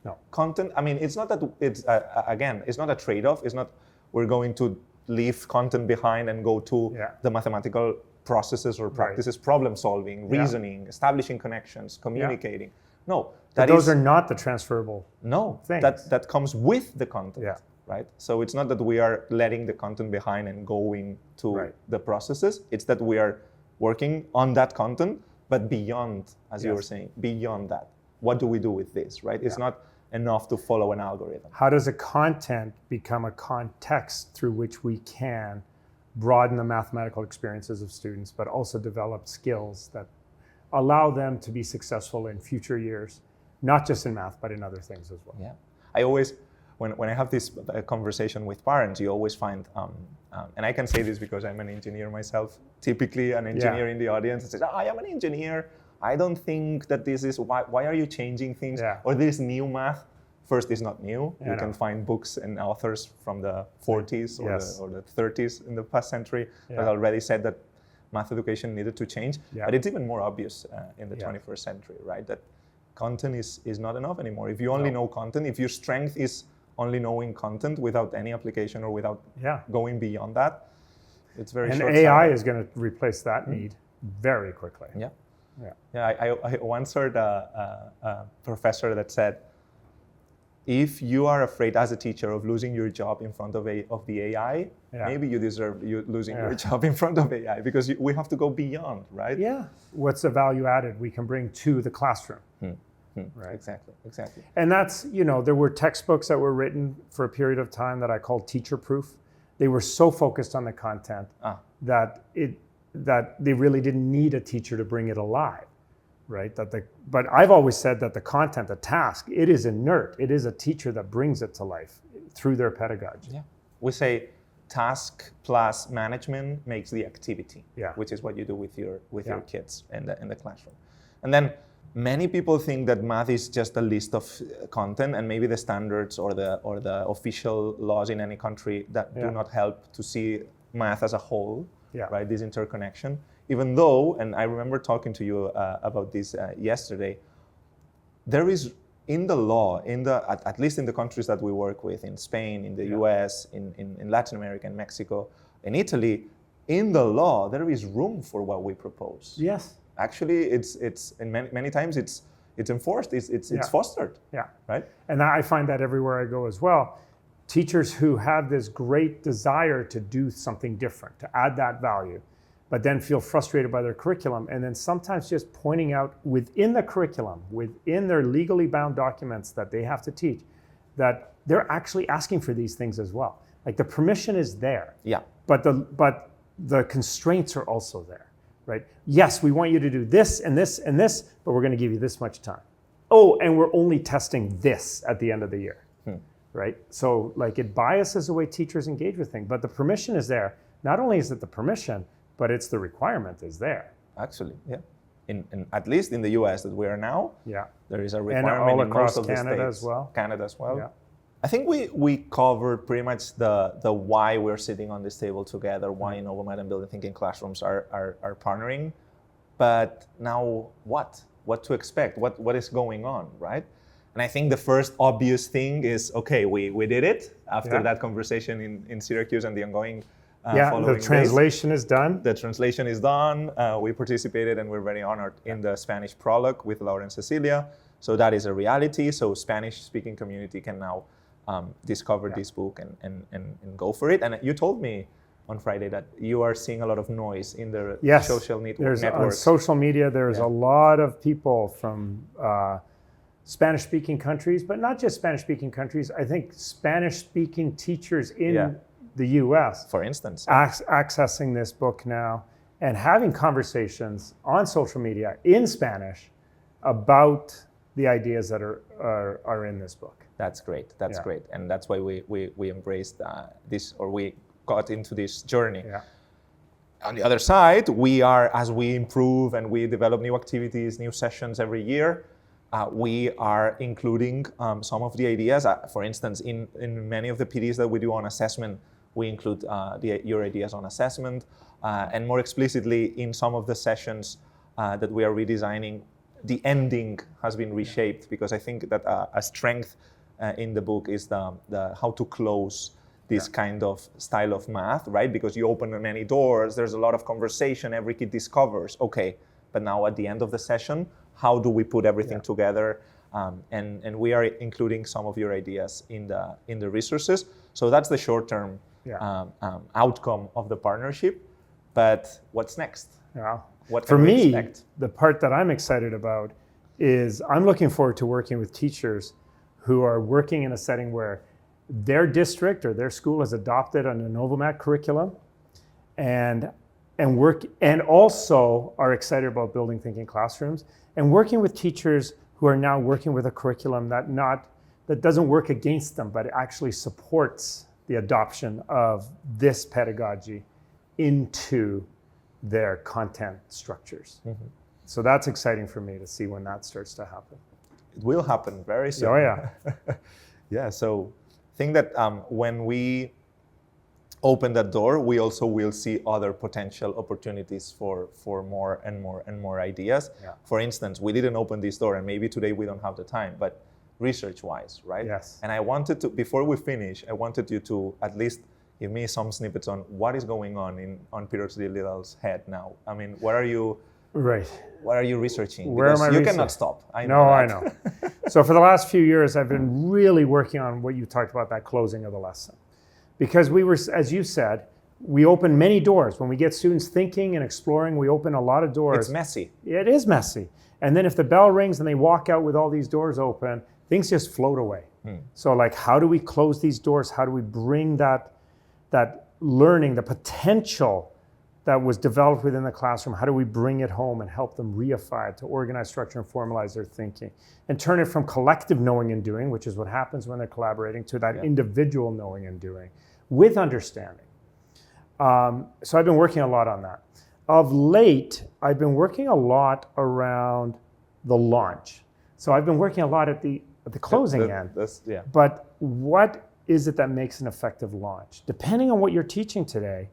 No. Content, I mean, it's not that it's, again, it's not a trade-off. It's not we're going to leave content behind and go to the mathematical processes or practices, problem solving, reasoning, establishing connections, communicating. No. Those are not the transferable things. That comes with the content, right? So it's not that we are letting the content behind and going to the processes. It's that we are working on that content, but beyond, as you were saying, beyond that. What do we do with this, right? It's not enough to follow an algorithm. How does a content become a context through which we can broaden the mathematical experiences of students, but also develop skills that allow them to be successful in future years, not just in math, but in other things as well? Yeah. I always, when I have this conversation with parents, you always find, and I can say this because I'm an engineer myself, typically an engineer in the audience says, I am an engineer. I don't think that this is, why are you changing things? Or this new math. First, it's not new. You can find books and authors from the 40s or the 30s in the past century that already said that math education needed to change. But it's even more obvious in the 21st century, right? That content is not enough anymore. If you only know content, if your strength is only knowing content without any application or without going beyond that, it's very short-sighted. And AI is going to replace that need very quickly. I once heard a professor that said, if you are afraid as a teacher of losing your job in front of the AI, maybe you deserve losing your job in front of AI, because we have to go beyond, right? Yeah. What's the value added we can bring to the classroom? Right. Exactly. And that's, there were textbooks that were written for a period of time that I called teacher proof. They were so focused on the content that they really didn't need a teacher to bring it alive, right? But I've always said that the content, the task, it is inert. It is a teacher that brings it to life through their pedagogy. Yeah. We say task plus management makes the activity, which is what you do with your kids in the classroom. And then many people think that math is just a list of content, and maybe the standards or the official laws in any country that do not help to see math as a whole, right? This interconnection. Even though, and I remember talking to you about this yesterday, there is in the law, at least in the countries that we work with, in Spain, in the US, in Latin America, in Mexico, in Italy, in the law, there is room for what we propose. Yes. Actually, it's and many times it's enforced, it's fostered. Yeah. Right? And I find that everywhere I go as well. Teachers who have this great desire to do something different, to add that value, but then feel frustrated by their curriculum, and then sometimes just pointing out within the curriculum, within their legally bound documents that they have to teach, that they're actually asking for these things as well. Like the permission is there, but the constraints are also there, right? Yes, we want you to do this and this and this, but we're going to give you this much time. Oh, and we're only testing this at the end of the year, right? So like it biases the way teachers engage with things, but the permission is there. Not only is it the permission, but it's the requirement is there. Actually, yeah. In at least in the US that we are now, there is a requirement and all in across most of Canada the states. as well. Canada as well. Yeah. I think we covered pretty much the why we're sitting on this table together, why Innovamat and Building Thinking Classrooms are partnering. But now what? What to expect? What is going on, right? And I think the first obvious thing is, okay, we did it after that conversation in Syracuse and the ongoing the translation is done. The translation is done. We participated and we're very honored in the Spanish prologue with Laura and Cecilia. So that is a reality. So Spanish-speaking community can now discover this book and go for it. And you told me on Friday that you are seeing a lot of noise in the social networks. On social media, there's a lot of people from Spanish-speaking countries, but not just Spanish-speaking countries. I think Spanish-speaking teachers in the US, for instance, accessing this book now and having conversations on social media in Spanish about the ideas that are in this book. That's great. That's great. And that's why we embraced this, or we got into this journey. Yeah. On the other side, we are, as we improve and we develop new activities, new sessions every year, we are including some of the ideas. For instance, in many of the PDs that we do on assessment, we include your ideas on assessment. And more explicitly, in some of the sessions that we are redesigning, the ending has been reshaped, because I think that a strength in the book is the how to close this kind of style of math, right? Because you open many doors, there's a lot of conversation, every kid discovers, okay, but now at the end of the session, how do we put everything together? And we are including some of your ideas in the resources. So that's the short-term outcome of the partnership. But what's next? What For can we me, expect? the part that I'm excited about is I'm looking forward to working with teachers who are working in a setting where their district or their school has adopted an Innovamat curriculum and also are excited about building thinking classrooms, and working with teachers who are now working with a curriculum that doesn't work against them, but it actually supports the adoption of this pedagogy into their content structures. So that's exciting for me to see when that starts to happen. It will happen very soon. Oh yeah. Yeah, so I think that when we open that door, we also will see other potential opportunities for more and more ideas. For instance, we didn't open this door, and maybe today we don't have the time, but research-wise, right? Yes. And I wanted to, before we finish, I wanted you to at least give me some snippets on what is going on Peter Liljedahl's head now. I mean, what are you researching? Where am I you cannot stop. I know. So for the last few years, I've been really working on what you talked about, that closing of the lesson. Because we were, as you said, we open many doors. When we get students thinking and exploring, we open a lot of doors. It's messy. It is messy. And then if the bell rings and they walk out with all these doors open, things just float away. So like, how do we close these doors? How do we bring that learning, the potential that was developed within the classroom, how do we bring it home and help them reify it, to organize, structure, and formalize their thinking, and turn it from collective knowing and doing, which is what happens when they're collaborating, to that individual knowing and doing with understanding. So I've been working a lot on that. Of late, I've been working a lot around the launch. So I've been working a lot at the closing end. But what is it that makes an effective launch? Depending on what you're teaching today,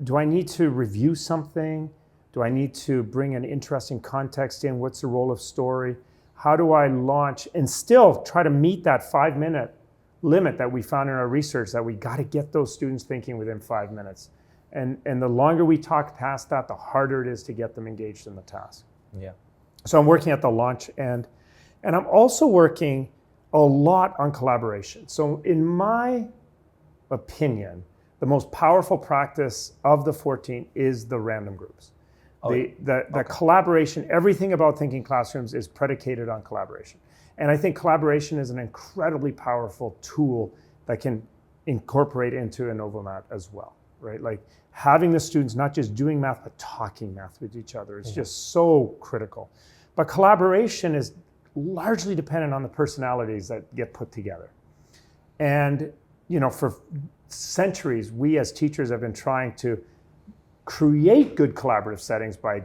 do I need to review something? Do I need to bring an interesting context in? What's the role of story? How do I launch and still try to meet that 5-minute limit that we found in our research, that we got to get those students thinking within 5 minutes. And the longer we talk past that, the harder it is to get them engaged in the task. Yeah. So I'm working at the launch end, and I'm also working a lot on collaboration. So in my opinion, the most powerful practice of the 14 is the random groups. The collaboration, everything about thinking classrooms is predicated on collaboration. And I think collaboration is an incredibly powerful tool that can incorporate into Innovamat as well, right? Like having the students not just doing math, but talking math with each other is just so critical. But collaboration is largely dependent on the personalities that get put together. And, you know, for centuries, we as teachers have been trying to create good collaborative settings by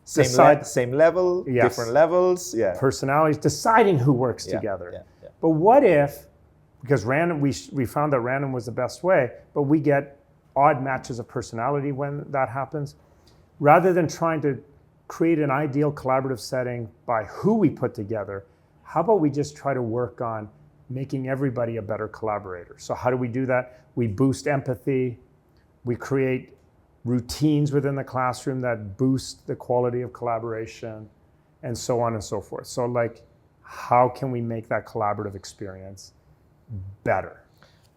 same level, yes, different levels, personalities, deciding who works together. But what if, because random, we found that random was the best way, but we get odd matches of personality when that happens. Rather than trying to create an ideal collaborative setting by who we put together, how about we just try to work on making everybody a better collaborator? So how do we do that? We boost empathy, we create routines within the classroom that boost the quality of collaboration, and so on and so forth. So like, how can we make that collaborative experience better?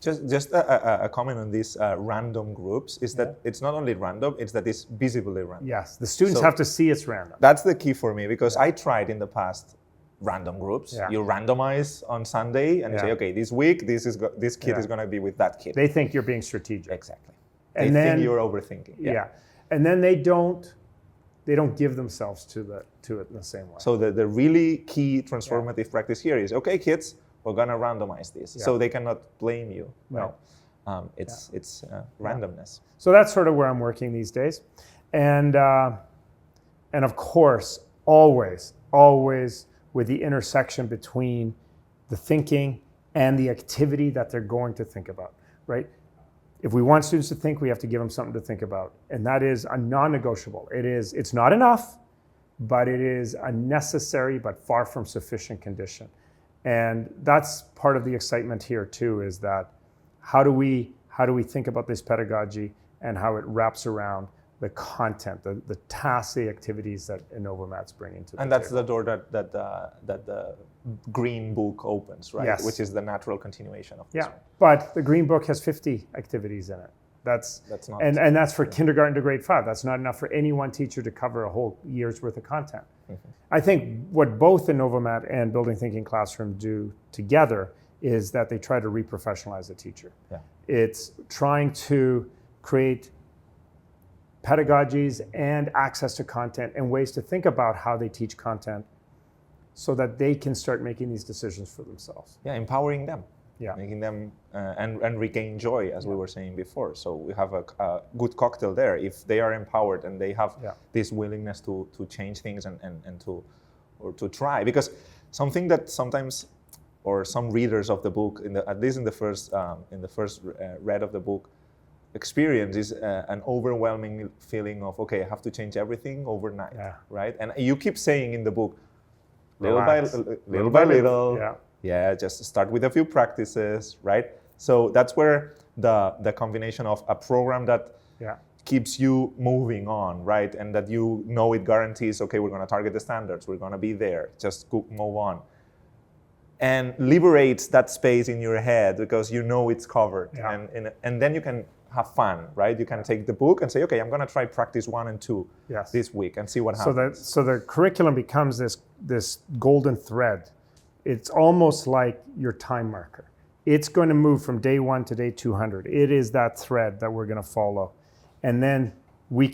Just a comment on these random groups is that it's not only random, it's that it's visibly random. Yes, the students have to see it's random. That's the key for me, because I tried in the past random groups. You randomize on Sunday and you say, okay, this week this kid is going to be with that kid. They think you're being strategic. Exactly. And they then think you're overthinking. And then they don't give themselves to it in the same way. So the really key transformative practice here is, okay, kids, we're gonna randomize this, so they cannot blame you. No, it's randomness. So that's sort of where I'm working these days, and of course, always with the intersection between the thinking and the activity that they're going to think about, right? If we want students to think, we have to give them something to think about. And that is a non-negotiable. It's not enough, but it is a necessary but far from sufficient condition. And that's part of the excitement here too, is that how do we think about this pedagogy and how it wraps around the content, the tasks, the activities that Innovamat's bringing to the table. And that's the door that the Green Book opens, right? Yes. Which is the natural continuation of this one. But the Green Book has 50 activities in it. That's not, and that's for kindergarten to grade 5. That's not enough for any one teacher to cover a whole year's worth of content. I think what both Innovamat and Building Thinking Classroom do together is that they try to reprofessionalize the teacher. It's trying to create pedagogies and access to content and ways to think about how they teach content so that they can start making these decisions for themselves. Empowering them. Making them and regain joy, as we were saying before. So we have a good cocktail there. If they are empowered and they have this willingness to change things and to try. Because something that sometimes, or some readers of the book, at least in the first read of the book, experience is an overwhelming feeling of, okay, I have to change everything overnight, right? And you keep saying in the book, little by little, just start with a few practices, right? So that's where the combination of a program that keeps you moving on, right? And that you know it guarantees, okay, we're gonna target the standards, we're gonna be there, just move on. And liberates that space in your head because you know it's covered. And then you can have fun, right? You can take the book and say, okay, I'm gonna try practice 1 and 2 this week and see what happens. So the curriculum becomes this golden thread. It's almost like your time marker. It's going to move from day 1 to day 200. It is that thread that we're going to follow. And then we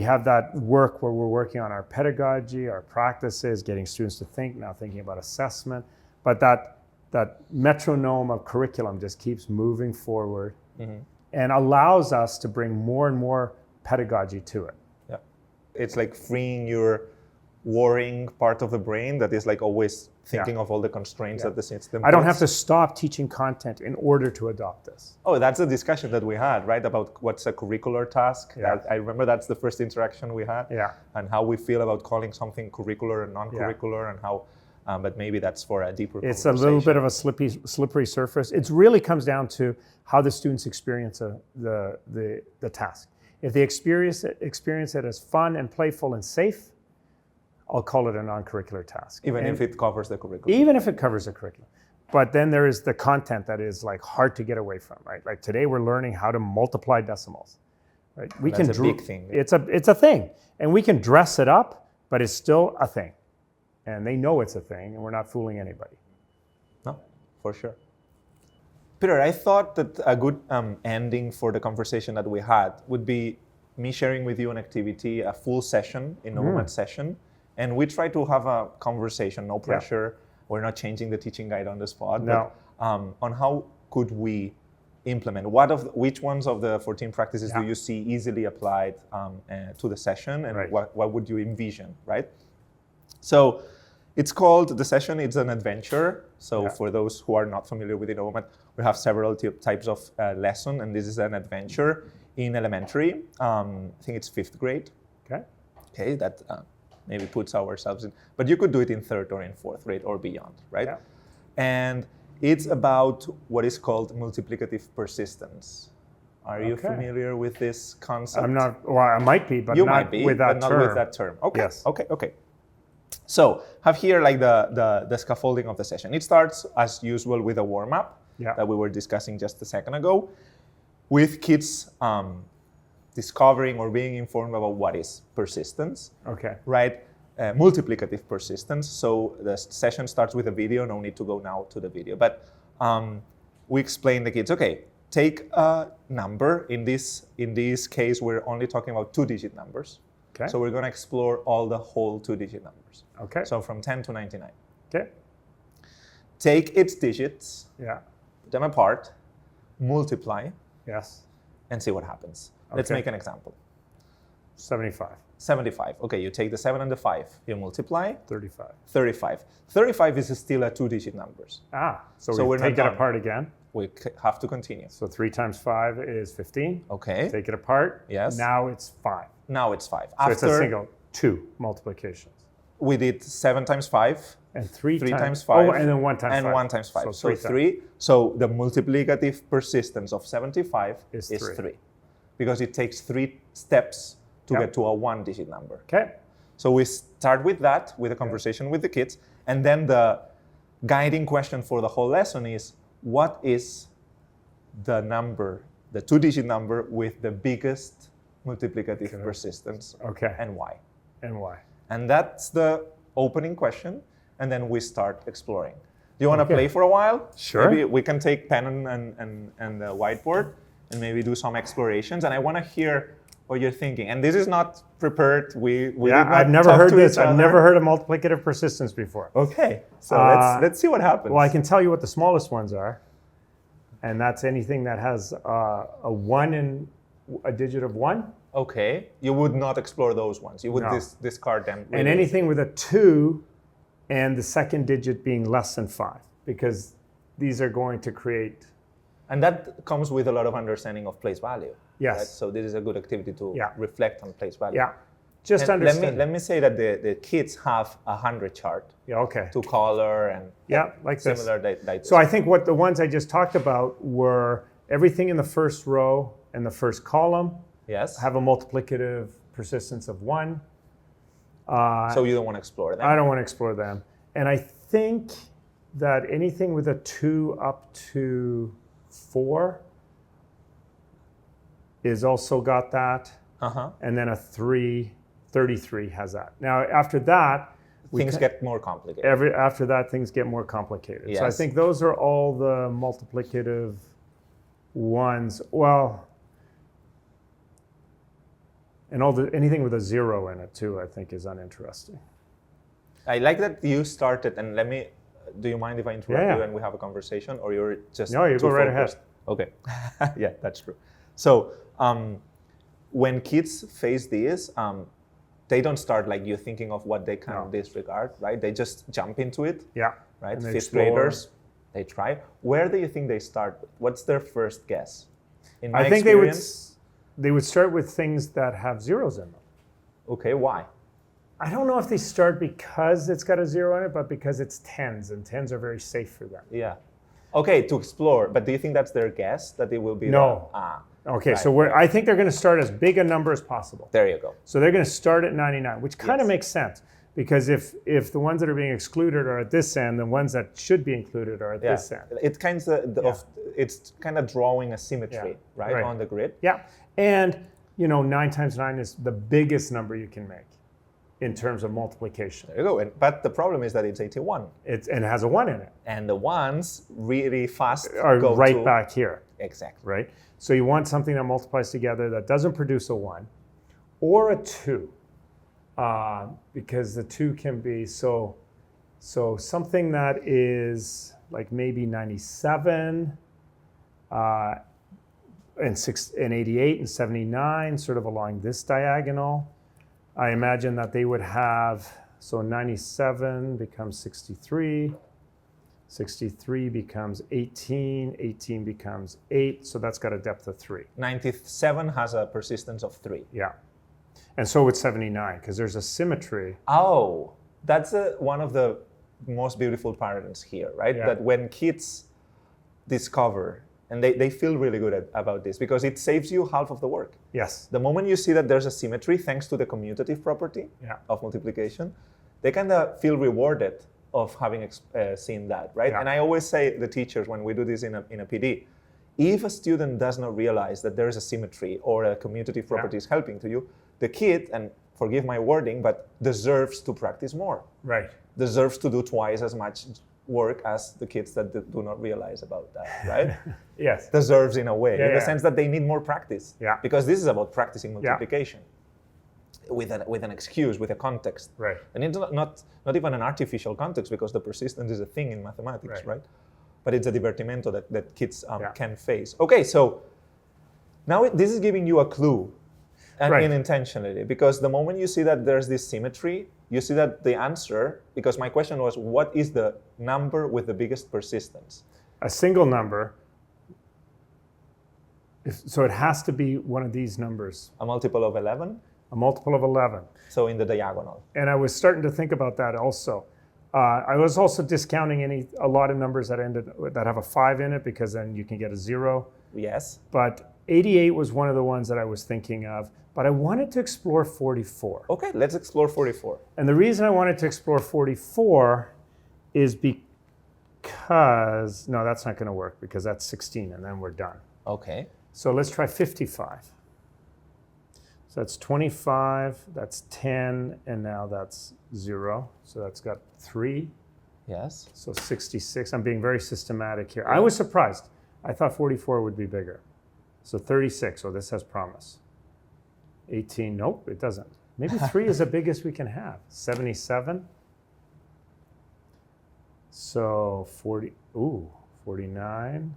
have that work where we're working on our pedagogy, our practices, getting students to think, now thinking about assessment. But that metronome of curriculum just keeps moving forward and allows us to bring more and more pedagogy to it. It's like freeing your worrying part of the brain that is like always thinking of all the constraints that the system I don't have puts. to stop teaching content in order to adopt this. Oh, that's a discussion that we had, right? About what's a curricular task. Yeah. I remember that's the first interaction we had. Yeah. And how we feel about calling something curricular and non-curricular, and how, but maybe that's for a deeper It's a conversation. little bit of a slippery surface. It really comes down to how the students experience the task. If they experience it as fun and playful and safe, I'll call it a non-curricular task. Even if it covers the curriculum. Even if it covers the curriculum. But then there is the content that is like hard to get away from, right? Like today we're learning how to multiply decimals, right? We That's a big thing. It's a thing, and we can dress it up, but it's still a thing, and they know it's a thing, and we're not fooling anybody. No, for sure. Peter, I thought that a good ending for the conversation that we had would be me sharing with you an activity, a full session, Innovamat session, and we try to have a conversation, no pressure. We're not changing the teaching guide on the spot, No. but on how could we implement, which ones of the 14 practices do you see easily applied to the session, and what would you envision, right? So it's called, the session, it's an adventure. So for those who are not familiar with Innovamat, we have several types of lesson, and this is an adventure in elementary. I think it's 5th grade. Okay, that maybe puts ourselves in, but you could do it in 3rd or in 4th grade or beyond, right? Yeah. And it's about what is called multiplicative persistence. Are you familiar with this concept? I'm not, well, I might be, but you not might be, with that but term. not with that term. Okay, Yes. okay. So have here like the scaffolding of the session. It starts as usual with a warm-up that we were discussing just a second ago, with kids discovering or being informed about what is persistence. Okay. Right? Multiplicative persistence. So the session starts with a video. No need to go now to the video. But we explain the kids, okay, take a number. In this case, we're only talking about 2-digit numbers. Okay. So we're going to explore all the whole 2-digit numbers. Okay. So from 10 to 99. Okay. Take its digits. Yeah. Put them apart. Multiply. Yes. And see what happens. Let's make an example. 75. 75. Okay, you take the 7 and the 5. You multiply. 35. 35. 35 is still a 2-digit numbers. So we take it apart again. We have to continue. So 3 times 5 is 15. Okay. Take it apart. Yes. Now it's 5. Now it's 5. So it's a single 2 multiplications. We did 7 times 5. And 3 times 5. Oh, and then 1 times 5. And 1 times 5. So 3. 3. So the multiplicative persistence of 75 is 3. Because it takes 3 steps to get to a 1-digit number. Okay. So we start with that, with a conversation with the kids. And then the guiding question for the whole lesson is, what is the number, the 2-digit number with the biggest multiplicative persistence? Okay. And why? And that's the opening question. And then we start exploring. Do you want to play for a while? Sure. Maybe we can take pen and the whiteboard and maybe do some explorations. And I want to hear what you're thinking. And this is not prepared. I've never heard this. I've never heard of multiplicative persistence before. Okay. So let's see what happens. Well, I can tell you what the smallest ones are. And that's anything that has a 1 and a digit of 1. Okay. You would not explore those ones. You would discard them. And anything with a 2 and the second digit being less than 5, because these are going to create. And that comes with a lot of understanding of place value. Yes. Right? So this is a good activity to reflect on place value. Yeah. Just and understand. Let me say that the kids have a 100 chart. Yeah. Okay. To color and like similar. This. So I think what the ones I just talked about were everything in the first row and the first column. Yes. Have a multiplicative persistence of 1. So you don't want to explore them? I don't want to explore them. And I think that anything with a 2 up to 4 is also got that. And then a 33 has that. Now, after that, things get more complicated. After that, things get more complicated. Yes. So I think those are all the multiplicative ones. Well, and anything with a 0 in it too, I think is uninteresting. I like that you started, and do you mind if I interrupt you and we have a conversation, or you're just No, you go right ahead. Okay. Yeah, that's true. So when kids face this, they don't start like you thinking of what they can No. disregard, right? They just jump into it, Yeah. right? And they Fifth explore. graders, they try. Where do you think they start with? What's their first guess? In my I think experience, they would start with things that have zeros in them. okay, why? I don't know if they start because it's got a zero in it, but because it's tens, and tens are very safe for them. Yeah. Okay, to explore. But do you think that's their guess that it will be? No. Okay, so I think they're going to start as big a number as possible. There you go. So they're going to start at 99, which kind of makes sense. Because if the ones that are being excluded are at this end, the ones that should be included are at this end. It kind of it's kind of drawing a symmetry, right, on the grid. Yeah, and 9 times 9 is the biggest number you can make in terms of multiplication. There you go. But the problem is that it's 81. And it has a 1 in it. And the ones really fast Are go right to, back here. Exactly. Right? So you want something that multiplies together that doesn't produce a 1 or a 2. Because the 2 can be so something that is like maybe 97 and 88 and 79 sort of along this diagonal. I imagine that they would have, so 97 becomes 63, 63 becomes 18, 18 becomes 8, so that's got a depth of 3. 97 has a persistence of 3. Yeah. And so would 79, because there's a symmetry. Oh, that's one of the most beautiful patterns here, right? Yeah. That when kids discover, and they feel really good about this, because it saves you half of the work. Yes. The moment you see that there's a symmetry, thanks to the commutative property of multiplication, they kind of feel rewarded of having seen that, right? Yeah. And I always say to the teachers when we do this in a PD, if a student does not realize that there is a symmetry or a commutative property is helping to you, the kid, and forgive my wording, but deserves to practice more. Right. Deserves to do twice as much work as the kids that do not realize about that, right? Yes. Deserves in a way, Yeah, in the yeah. sense that they need more practice. Yeah. Because this is about practicing multiplication with an excuse, with a context. Right. And it's not even an artificial context, because the persistence is a thing in mathematics, right? But it's a divertimento that kids can face. Okay, so now this is giving you a clue, and unintentionally, because the moment you see that there's this symmetry, you see that the answer, because my question was, what is the number with the biggest persistence? A single number, so it has to be one of these numbers. A multiple of 11? A multiple of 11. So in the diagonal. And I was starting to think about that also. I was also discounting a lot of numbers that have a 5 in it, because then you can get a 0. Yes. But 88 was one of the ones that I was thinking of. But I wanted to explore 44. Okay, let's explore 44. And the reason I wanted to explore 44 is because, no, that's not going to work, because that's 16 and then we're done. Okay. So let's try 55. So that's 25, that's 10, and now that's 0. So that's got 3. Yes. So 66. I'm being very systematic here. I was surprised. I thought 44 would be bigger. So 36. Oh, this has promise. 18. Nope, it doesn't. Maybe 3 is the biggest we can have. 77. So 40. Ooh, 49.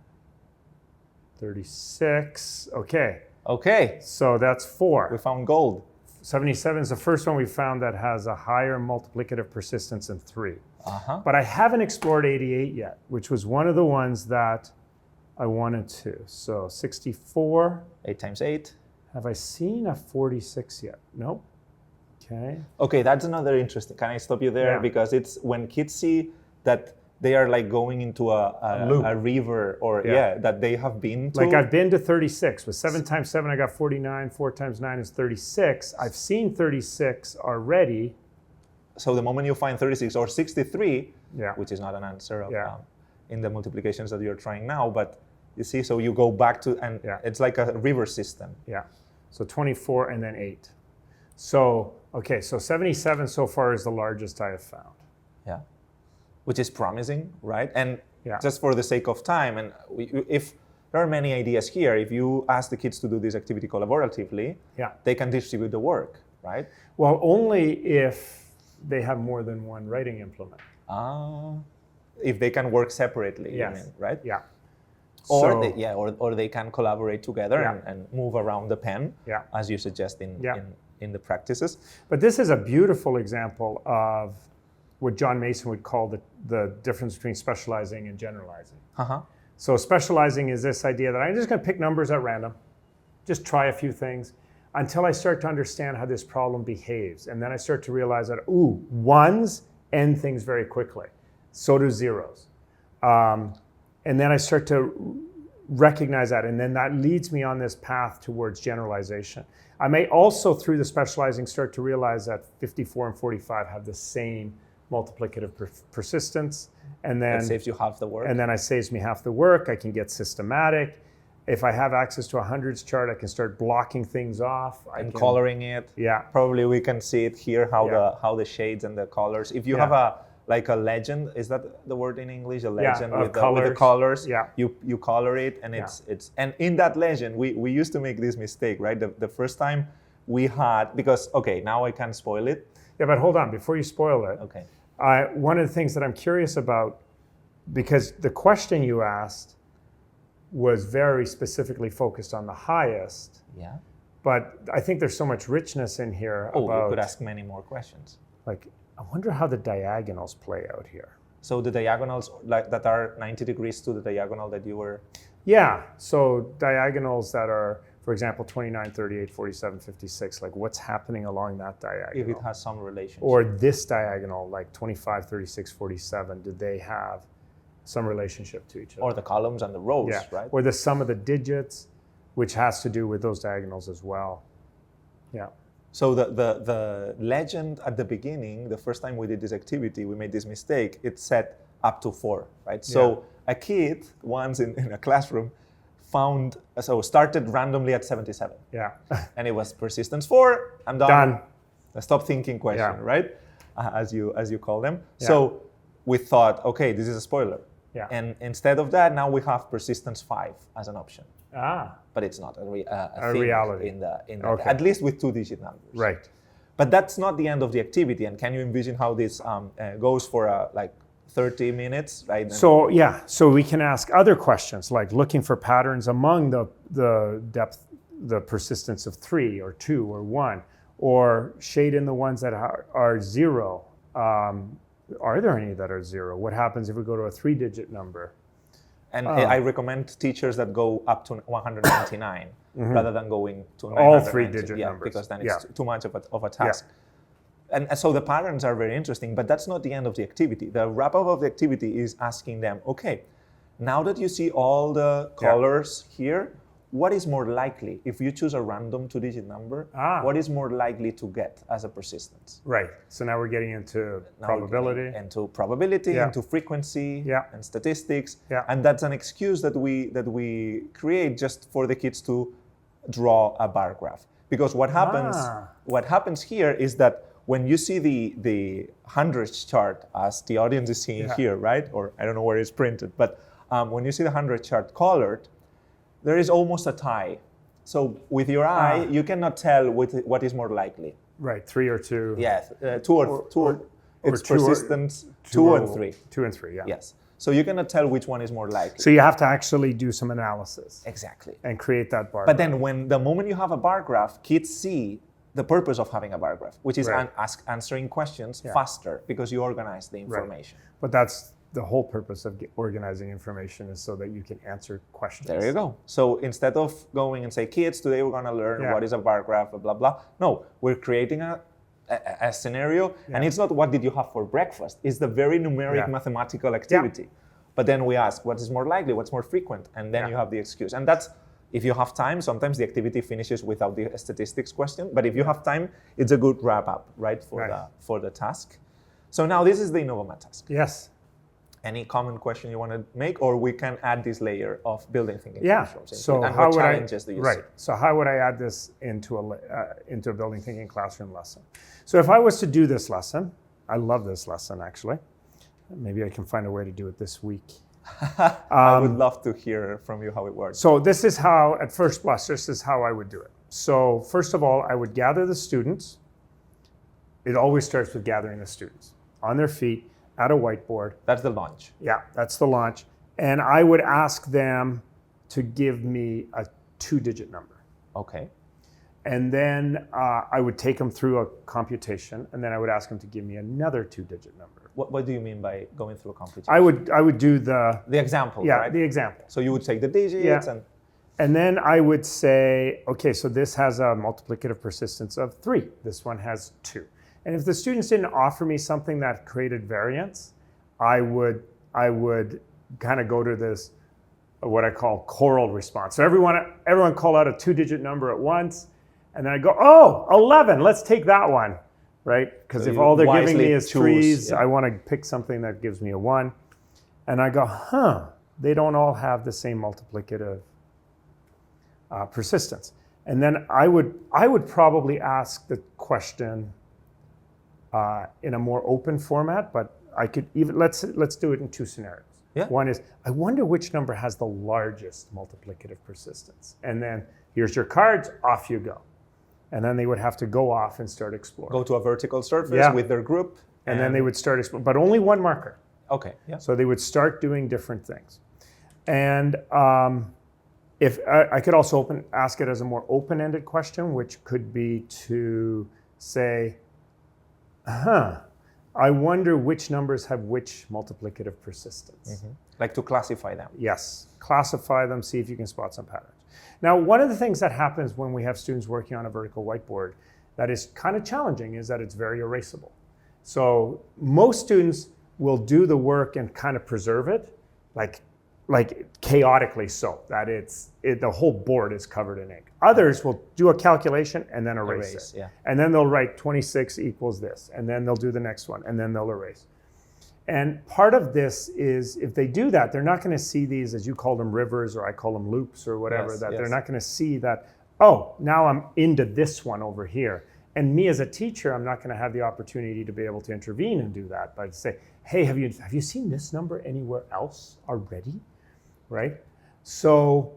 36. Okay. Okay. So that's 4. We found gold. 77 is the first one we found that has a higher multiplicative persistence than 3. Uh-huh. But I haven't explored 88 yet, which was one of the ones that I wanted to. So 64. 8 times 8. Have I seen a 46 yet? Nope. Okay. Okay, that's another interesting. Can I stop you there? Yeah. Because it's when kids see that they are like going into a loop. a river, or that they have been to. Like I've been to 36. With 7 times 7, I got 49. 4 times 9 is 36. I've seen 36 already. So the moment you find 36 or 63, Yeah. which is not an answer of, Yeah. in the multiplications that you're trying now, but you see, so you go back to, and it's like a river system. Yeah. So 24 and then 8. So, okay, so 77 so far is the largest I have found. Yeah. Which is promising, right? And Yeah. just for the sake of time, and if there are many ideas here, if you ask the kids to do this activity collaboratively, they can distribute the work, right? Well, only if they have more than one writing implement. If they can work separately, Yes. you mean, right? Yeah. Or or they can collaborate together Yeah. and move around the pen, Yeah. as you suggest in the practices. But this is a beautiful example of what John Mason would call the difference between specializing and generalizing. Uh-huh. So specializing is this idea that I'm just going to pick numbers at random, just try a few things until I start to understand how this problem behaves. And then I start to realize that, ones end things very quickly. So do zeros. And then I start to recognize that. And then that leads me on this path towards generalization. I may also, through the specializing, start to realize that 54 and 45 have the same multiplicative persistence. And then That saves you half the work. And then it saves me half the work. I can get systematic. If I have access to a hundreds chart, I can start blocking things off. And coloring it. Yeah. Probably we can see it here, how the shades and the colors. If you have a legend, is that the word in English? A legend with the colors. Yeah. You color it, and it's and in that legend we used to make this mistake, right? The first time we had, because now I can't spoil it. Yeah, but hold on, before you spoil it. Okay. One of the things that I'm curious about, because the question you asked was very specifically focused on the highest. Yeah. But I think there's so much richness in here You about, could ask many more questions. like, I wonder how the diagonals play out here. So the diagonals that are 90 degrees to the diagonal that you were... Yeah, so diagonals that are, for example, 29, 38, 47, 56, like what's happening along that diagonal? If it has some relationship. Or this diagonal, like 25, 36, 47, do they have some relationship to each other? Or the columns and the rows, Yeah, right? or the sum of the digits, which has to do with those diagonals as well. Yeah. So the legend at the beginning, the first time we did this activity, we made this mistake. It said up to 4, right? So a kid once in a classroom started randomly at 77. Yeah. And it was persistence 4, I'm done. Done. A stop thinking question, Yeah. right? As you call them. Yeah. So we thought, okay, this is a spoiler. Yeah. And instead of that, now we have persistence 5 as an option. But it's not a thing reality. in the Okay. at least with 2-digit numbers. Right. But that's not the end of the activity. And can you envision how this goes for like 30 minutes, right? So so we can ask other questions, like looking for patterns among the depth, the persistence of 3 or 2 or 1, or shade in the ones that are 0. Are there any that are 0? What happens if we go to a 3-digit number? And I recommend teachers that go up to 199 rather than going to 990. All 3-digit numbers. Because then it's too much of a task. Yeah. And so the patterns are very interesting, but that's not the end of the activity. The wrap-up of the activity is asking them, okay, now that you see all the colors here, what is more likely? If you choose a random 2-digit number, what is more likely to get as a persistence? Right. So now we're getting into probability. Into probability, into frequency, and statistics. Yeah. And that's an excuse that we create just for the kids to draw a bar graph. Because what happens here is that when you see the hundreds chart, as the audience is seeing here, right? Or I don't know where it's printed, but when you see the 100 chart colored, there is almost a tie. So with your eye, you cannot tell what is more likely. Right, 3 or 2. Yes, 2 or 2. It's two persistence 2 and 3. 2 and 3, yeah. Yes. So you cannot tell which one is more likely. So you have to actually do some analysis. Exactly. And create that bar But graph. then the moment you have a bar graph, kids see the purpose of having a bar graph, which is answering questions faster because you organize the information. Right. But that's the whole purpose of organizing information, is so that you can answer questions. There you go. So instead of going and say, kids, today we're going to learn what is a bar graph, blah, blah, blah. No, we're creating a scenario, and it's not what did you have for breakfast. It's the very numeric mathematical activity. But then we ask, what is more likely, what's more frequent? And then you have the excuse. And that's, if you have time, sometimes the activity finishes without the statistics question. But if you have time, it's a good wrap up, right, for the task. So now this is the Innovamat task. Yes. Any common question you want to make, or we can add this layer of building thinking classrooms. So and how what would challenges do you see? So how would I add this into a building thinking classroom lesson? So if I was to do this lesson, I love this lesson actually. Maybe I can find a way to do it this week. I would love to hear from you how it works. So this is how, at first blush, this is how I would do it. So first of all, I would gather the students. It always starts with gathering the students on their feet at a whiteboard. That's the launch. Yeah, that's the launch. And I would ask them to give me a 2-digit number. Okay. And then I would take them through a computation, and then I would ask them to give me another 2-digit number. What do you mean by going through a computation? I would do the example, yeah, right? the example. So you would take the digits and then I would say, okay, so this has a multiplicative persistence of 3. This one has 2. And if the students didn't offer me something that created variance, I would kind of go to this, what I call choral response. So everyone call out a 2-digit number at once, and then I go, oh, 11, let's take that one, right? Because So if you all they're giving wisely me is choose, 3s, I want to pick something that gives me a 1. And I go, they don't all have the same multiplicative persistence. And then I would probably ask the question in a more open format, but I could even, let's do it in 2 scenarios. Yeah. One is, I wonder which number has the largest multiplicative persistence. And then here's your cards, off you go. And then they would have to go off and start exploring. Go to a vertical surface with their group. And then they would start exploring, but only one marker. Okay, yeah. So they would start doing different things. And if I could also ask it as a more open-ended question, which could be to say, I wonder which numbers have which multiplicative persistence. Mm-hmm. Like to classify them. Yes, classify them, see if you can spot some patterns. Now, one of the things that happens when we have students working on a vertical whiteboard that is kind of challenging is that it's very erasable. So most students will do the work and kind of preserve it, like chaotically so, that the whole board is covered in ink. Others will do a calculation and then erase it. Yeah. And then they'll write 26 equals this, and then they'll do the next one, and then they'll erase. And part of this is, if they do that, they're not going to see these, as you call them, rivers, or I call them loops or whatever, they're not going to see that, oh, now I'm into this one over here. And me as a teacher, I'm not going to have the opportunity to be able to intervene and do that, but say, hey, have you seen this number anywhere else already? Right? So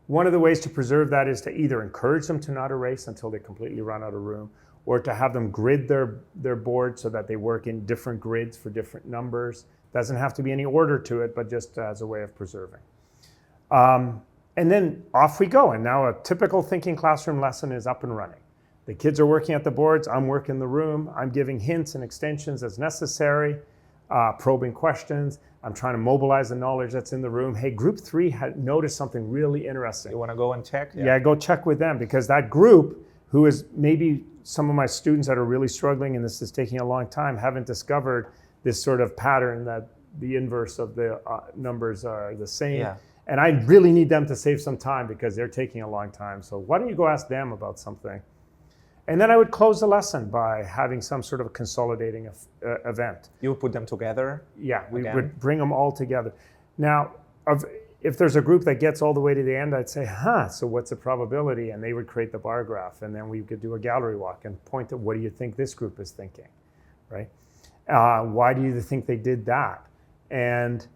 one of the ways to preserve that is to either encourage them to not erase until they completely run out of room, or to have them grid their board so that they work in different grids for different numbers. Doesn't have to be any order to it, but just as a way of preserving. And then off we go. And now a typical thinking classroom lesson is up and running. The kids are working at the boards, I'm working the room, I'm giving hints and extensions as necessary, probing questions. I'm trying to mobilize the knowledge that's in the room. Hey, group 3 had noticed something really interesting. You want to go and check? Yeah, go check with them, because that group, who is maybe some of my students that are really struggling and this is taking a long time, haven't discovered this sort of pattern that the inverse of the numbers are the same. Yeah. And I really need them to save some time because they're taking a long time. So why don't you go ask them about something? And then I would close the lesson by having some sort of a consolidating event. You would put them together? Yeah, we would bring them all together. Now, if there's a group that gets all the way to the end, I'd say, so what's the probability? And they would create the bar graph. And then we could do a gallery walk and point at, what do you think this group is thinking, right? Why do you think they did that? And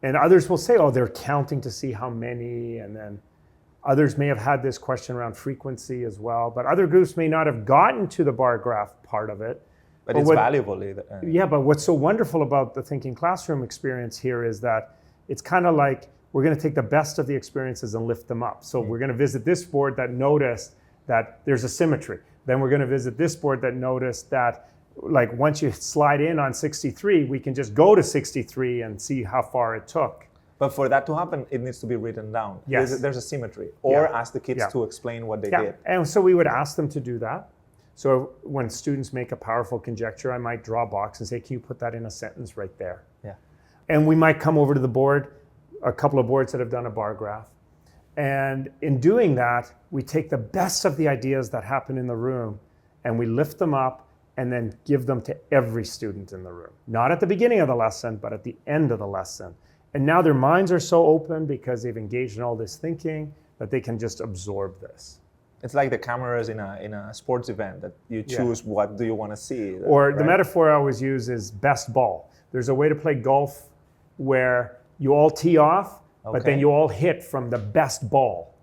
others will say, they're counting to see how many, and then others may have had this question around frequency as well, but other groups may not have gotten to the bar graph part of it. But it's valuable. Yeah, but what's so wonderful about the thinking classroom experience here is that it's kind of like we're going to take the best of the experiences and lift them up. So we're going to visit this board that noticed that there's a symmetry. Then we're going to visit this board that noticed that, like, once you slide in on 63, we can just go to 63 and see how far it took. But for that to happen, it needs to be written down. Yes. There's a symmetry. Or ask the kids to explain what they did. And so we would ask them to do that. So when students make a powerful conjecture, I might draw a box and say, can you put that in a sentence right there? Yeah. And we might come over to the board, a couple of boards that have done a bar graph. And in doing that, we take the best of the ideas that happen in the room and we lift them up and then give them to every student in the room. Not at the beginning of the lesson, but at the end of the lesson. And now their minds are so open because they've engaged in all this thinking that they can just absorb this. It's like the cameras in a sports event that you choose what do you want to see. Or the metaphor I always use is best ball. There's a way to play golf where you all tee off, but then you all hit from the best ball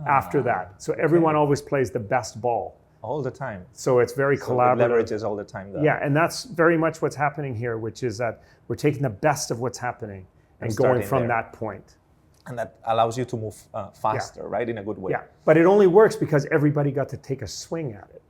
after that. So everyone always plays the best ball. All the time. So it's very collaborative. It leverages all the time. Though. Yeah, and that's very much what's happening here, which is that we're taking the best of what's happening and going from that point. And that allows you to move faster, right, in a good way. Yeah, but it only works because everybody got to take a swing at it.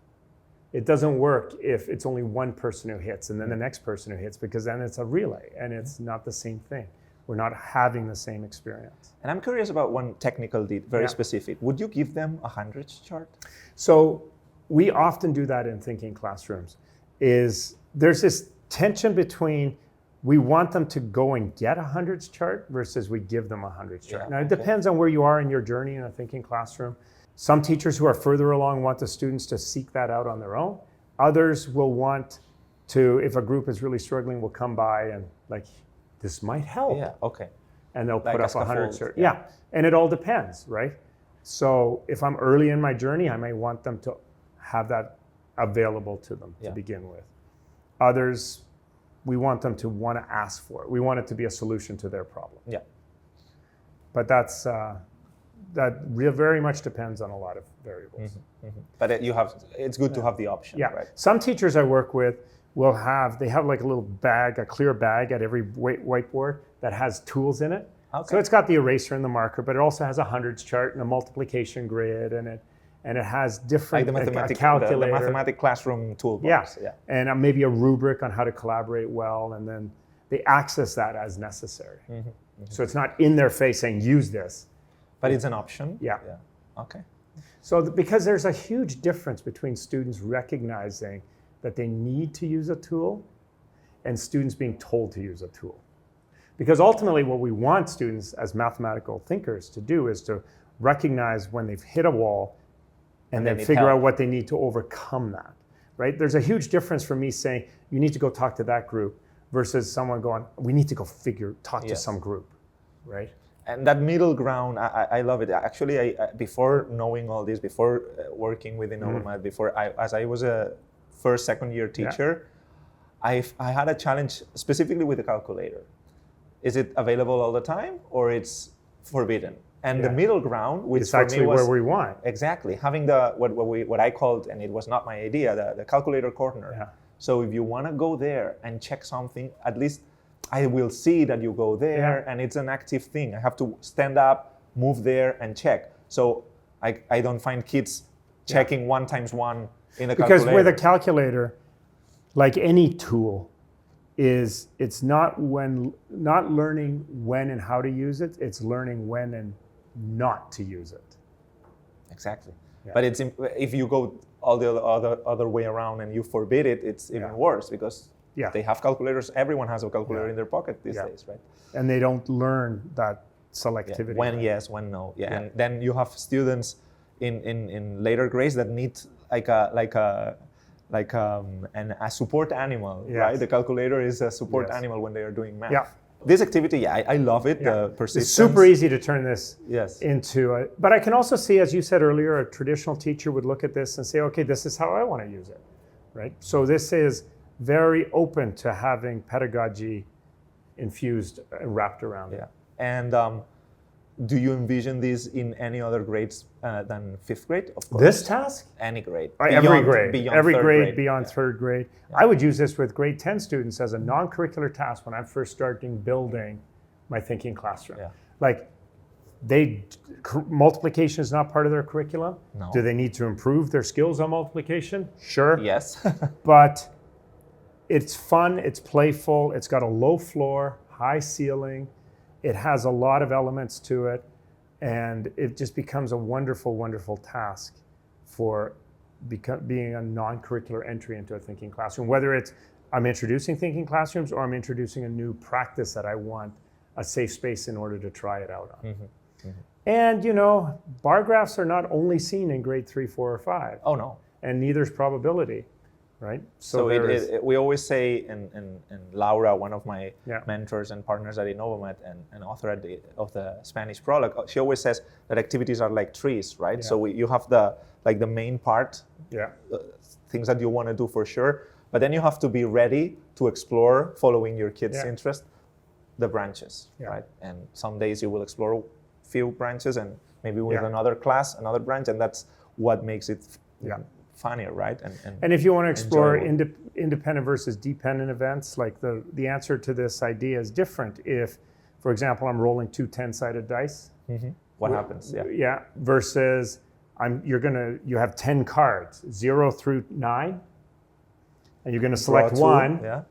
It doesn't work if it's only one person who hits and then the next person who hits, because then it's a relay and it's not the same thing. We're not having the same experience. And I'm curious about one technical detail, very specific. Would you give them a hundreds chart? So we often do that in thinking classrooms. There's this tension between we want them to go and get a hundreds chart versus we give them a hundreds chart. Now it depends on where you are in your journey in a thinking classroom. Some teachers who are further along want the students to seek that out on their own. Others will want to, if a group is really struggling, will come by and like, this might help. Yeah, okay. And they'll Like put up a scaffold, 100 chart. Yeah, and it all depends, right? So if I'm early in my journey, I may want them to have that available to them to begin with. Others, we want them to want to ask for it. We want it to be a solution to their problem. Yeah. But very much depends on a lot of variables. But it's good to have the option, right? Some teachers I work with they have like a little bag, a clear bag at every whiteboard that has tools in it. Okay. So it's got the eraser and the marker, but it also has a hundreds chart and a multiplication grid, and it has different like calculator. The mathematic classroom toolbox. Yeah. And maybe a rubric on how to collaborate well, and then they access that as necessary. So it's not in their face saying use this. But it's an option? Yeah. Okay. So because there's a huge difference between students recognizing that they need to use a tool and students being told to use a tool. Because ultimately what we want students as mathematical thinkers to do is to recognize when they've hit a wall and then figure out what they need to overcome that, right? There's a huge difference from me saying, you need to go talk to that group versus someone going, we need to go talk to some group, right? And that middle ground, I love it. Actually, before knowing all this, before working with Innovamat, as I was a first, second year teacher, I had a challenge specifically with the calculator. Is it available all the time or it's forbidden? And the middle ground, which it's for actually me was where we want. Exactly, having what I called, and it was not my idea, the calculator corner. Yeah. So if you want to go there and check something, at least I will see that you go there, and it's an active thing. I have to stand up, move there, and check. So I don't find kids checking 1 times 1 in the calculator. Because with a calculator, like any tool, it's not learning when and how to use it. It's learning when and not to use it. Exactly. Yeah. But if you go all the other way around and you forbid it, it's even worse because they have calculators. Everyone has a calculator in their pocket these days, right? And they don't learn that selectivity. When yes, when no. And then you have students in later grades that need a support animal, right? The calculator is a support animal when they are doing math. Yeah. This activity, I love it. The persistence. It's super easy to turn this into but I can also see, as you said earlier, a traditional teacher would look at this and say, okay, this is how I want to use it, right? So this is very open to having pedagogy infused and wrapped around it. And do you envision this in any other grades than 5th grade? Of course. This task? Any grade. Every grade. Every grade beyond yeah. 3rd grade. Yeah. I would use this with grade 10 students as a non-curricular task when I'm first starting building my thinking classroom. Yeah. Like, multiplication is not part of their curriculum. No. Do they need to improve their skills on multiplication? Sure. Yes. But it's fun, it's playful, it's got a low floor, high ceiling. It has a lot of elements to it, and it just becomes a wonderful, wonderful task for being a non-curricular entry into a thinking classroom. Whether it's I'm introducing thinking classrooms or I'm introducing a new practice that I want a safe space in order to try it out on. And bar graphs are not only seen in grade 3, 4, or 5. Oh no. And neither is probability. Right. So we always say, and Laura, one of my mentors and partners at Innovamat and author of the Spanish prologue, she always says that activities are like trees, right? Yeah. So you have the main part, things that you want to do for sure, but then you have to be ready to explore, following your kids' interest, the branches, right? And some days you will explore a few branches, and maybe with another class, another branch, and that's what makes it funnier, right? And if you want to explore independent versus dependent events, like the answer to this idea is different if For example, I'm rolling two 10-sided dice. What happens? Yeah. Yeah, versus you have 10 cards, 0 through 9, and you're going to select one, Yeah.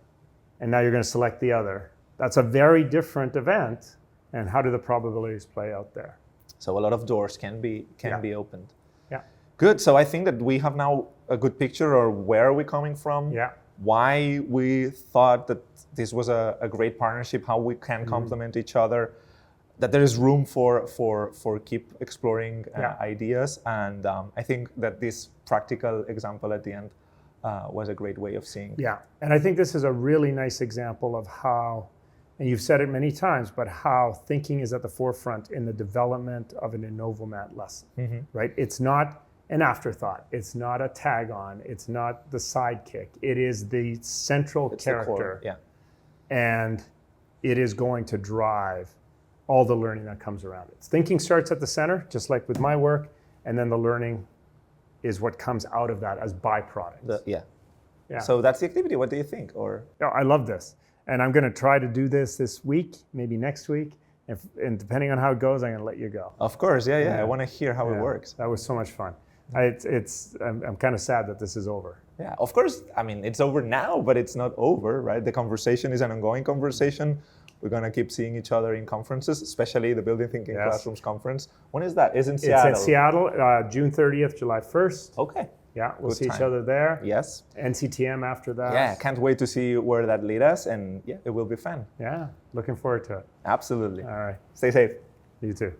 and now you're going to select the other. That's a very different event. And how do the probabilities play out there? So a lot of doors can be opened. Yeah. Good. So I think that we have now a good picture of where we're coming from. Yeah. Why we thought that this was a great partnership, how we can complement each other, that there is room for keep exploring ideas. And I think that this practical example at the end was a great way of seeing. Yeah. And I think this is a really nice example of how, and you've said it many times, but how thinking is at the forefront in the development of an Innovamat lesson, right? It's not an afterthought. It's not a tag-on. It's not the sidekick. It is the central character. Yeah. And it is going to drive all the learning that comes around it. Thinking starts at the center, just like with my work, and then the learning is what comes out of that as byproducts. Yeah. Yeah. So that's the activity. What do you think? Or I love this. And I'm going to try to do this week, maybe next week. And depending on how it goes, I'm going to let you go. Of course, yeah. I want to hear how it works. That was so much fun. I'm kind of sad that this is over. Yeah, of course. I mean, it's over now, but it's not over, right? The conversation is an ongoing conversation. We're going to keep seeing each other in conferences, especially the Building Thinking Classrooms conference. When is that? It's in Seattle. It's in Seattle, June 30th, July 1st. Okay. Yeah, we'll see each other there. Yes. NCTM after that. Yeah, can't wait to see where that leads us, and yeah, it will be fun. Yeah, looking forward to it. Absolutely. All right. Stay safe. You too.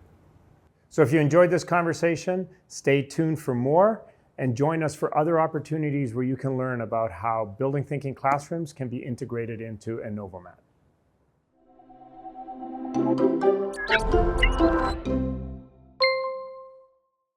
So if you enjoyed this conversation, stay tuned for more and join us for other opportunities where you can learn about how Building Thinking Classrooms can be integrated into Innovamat.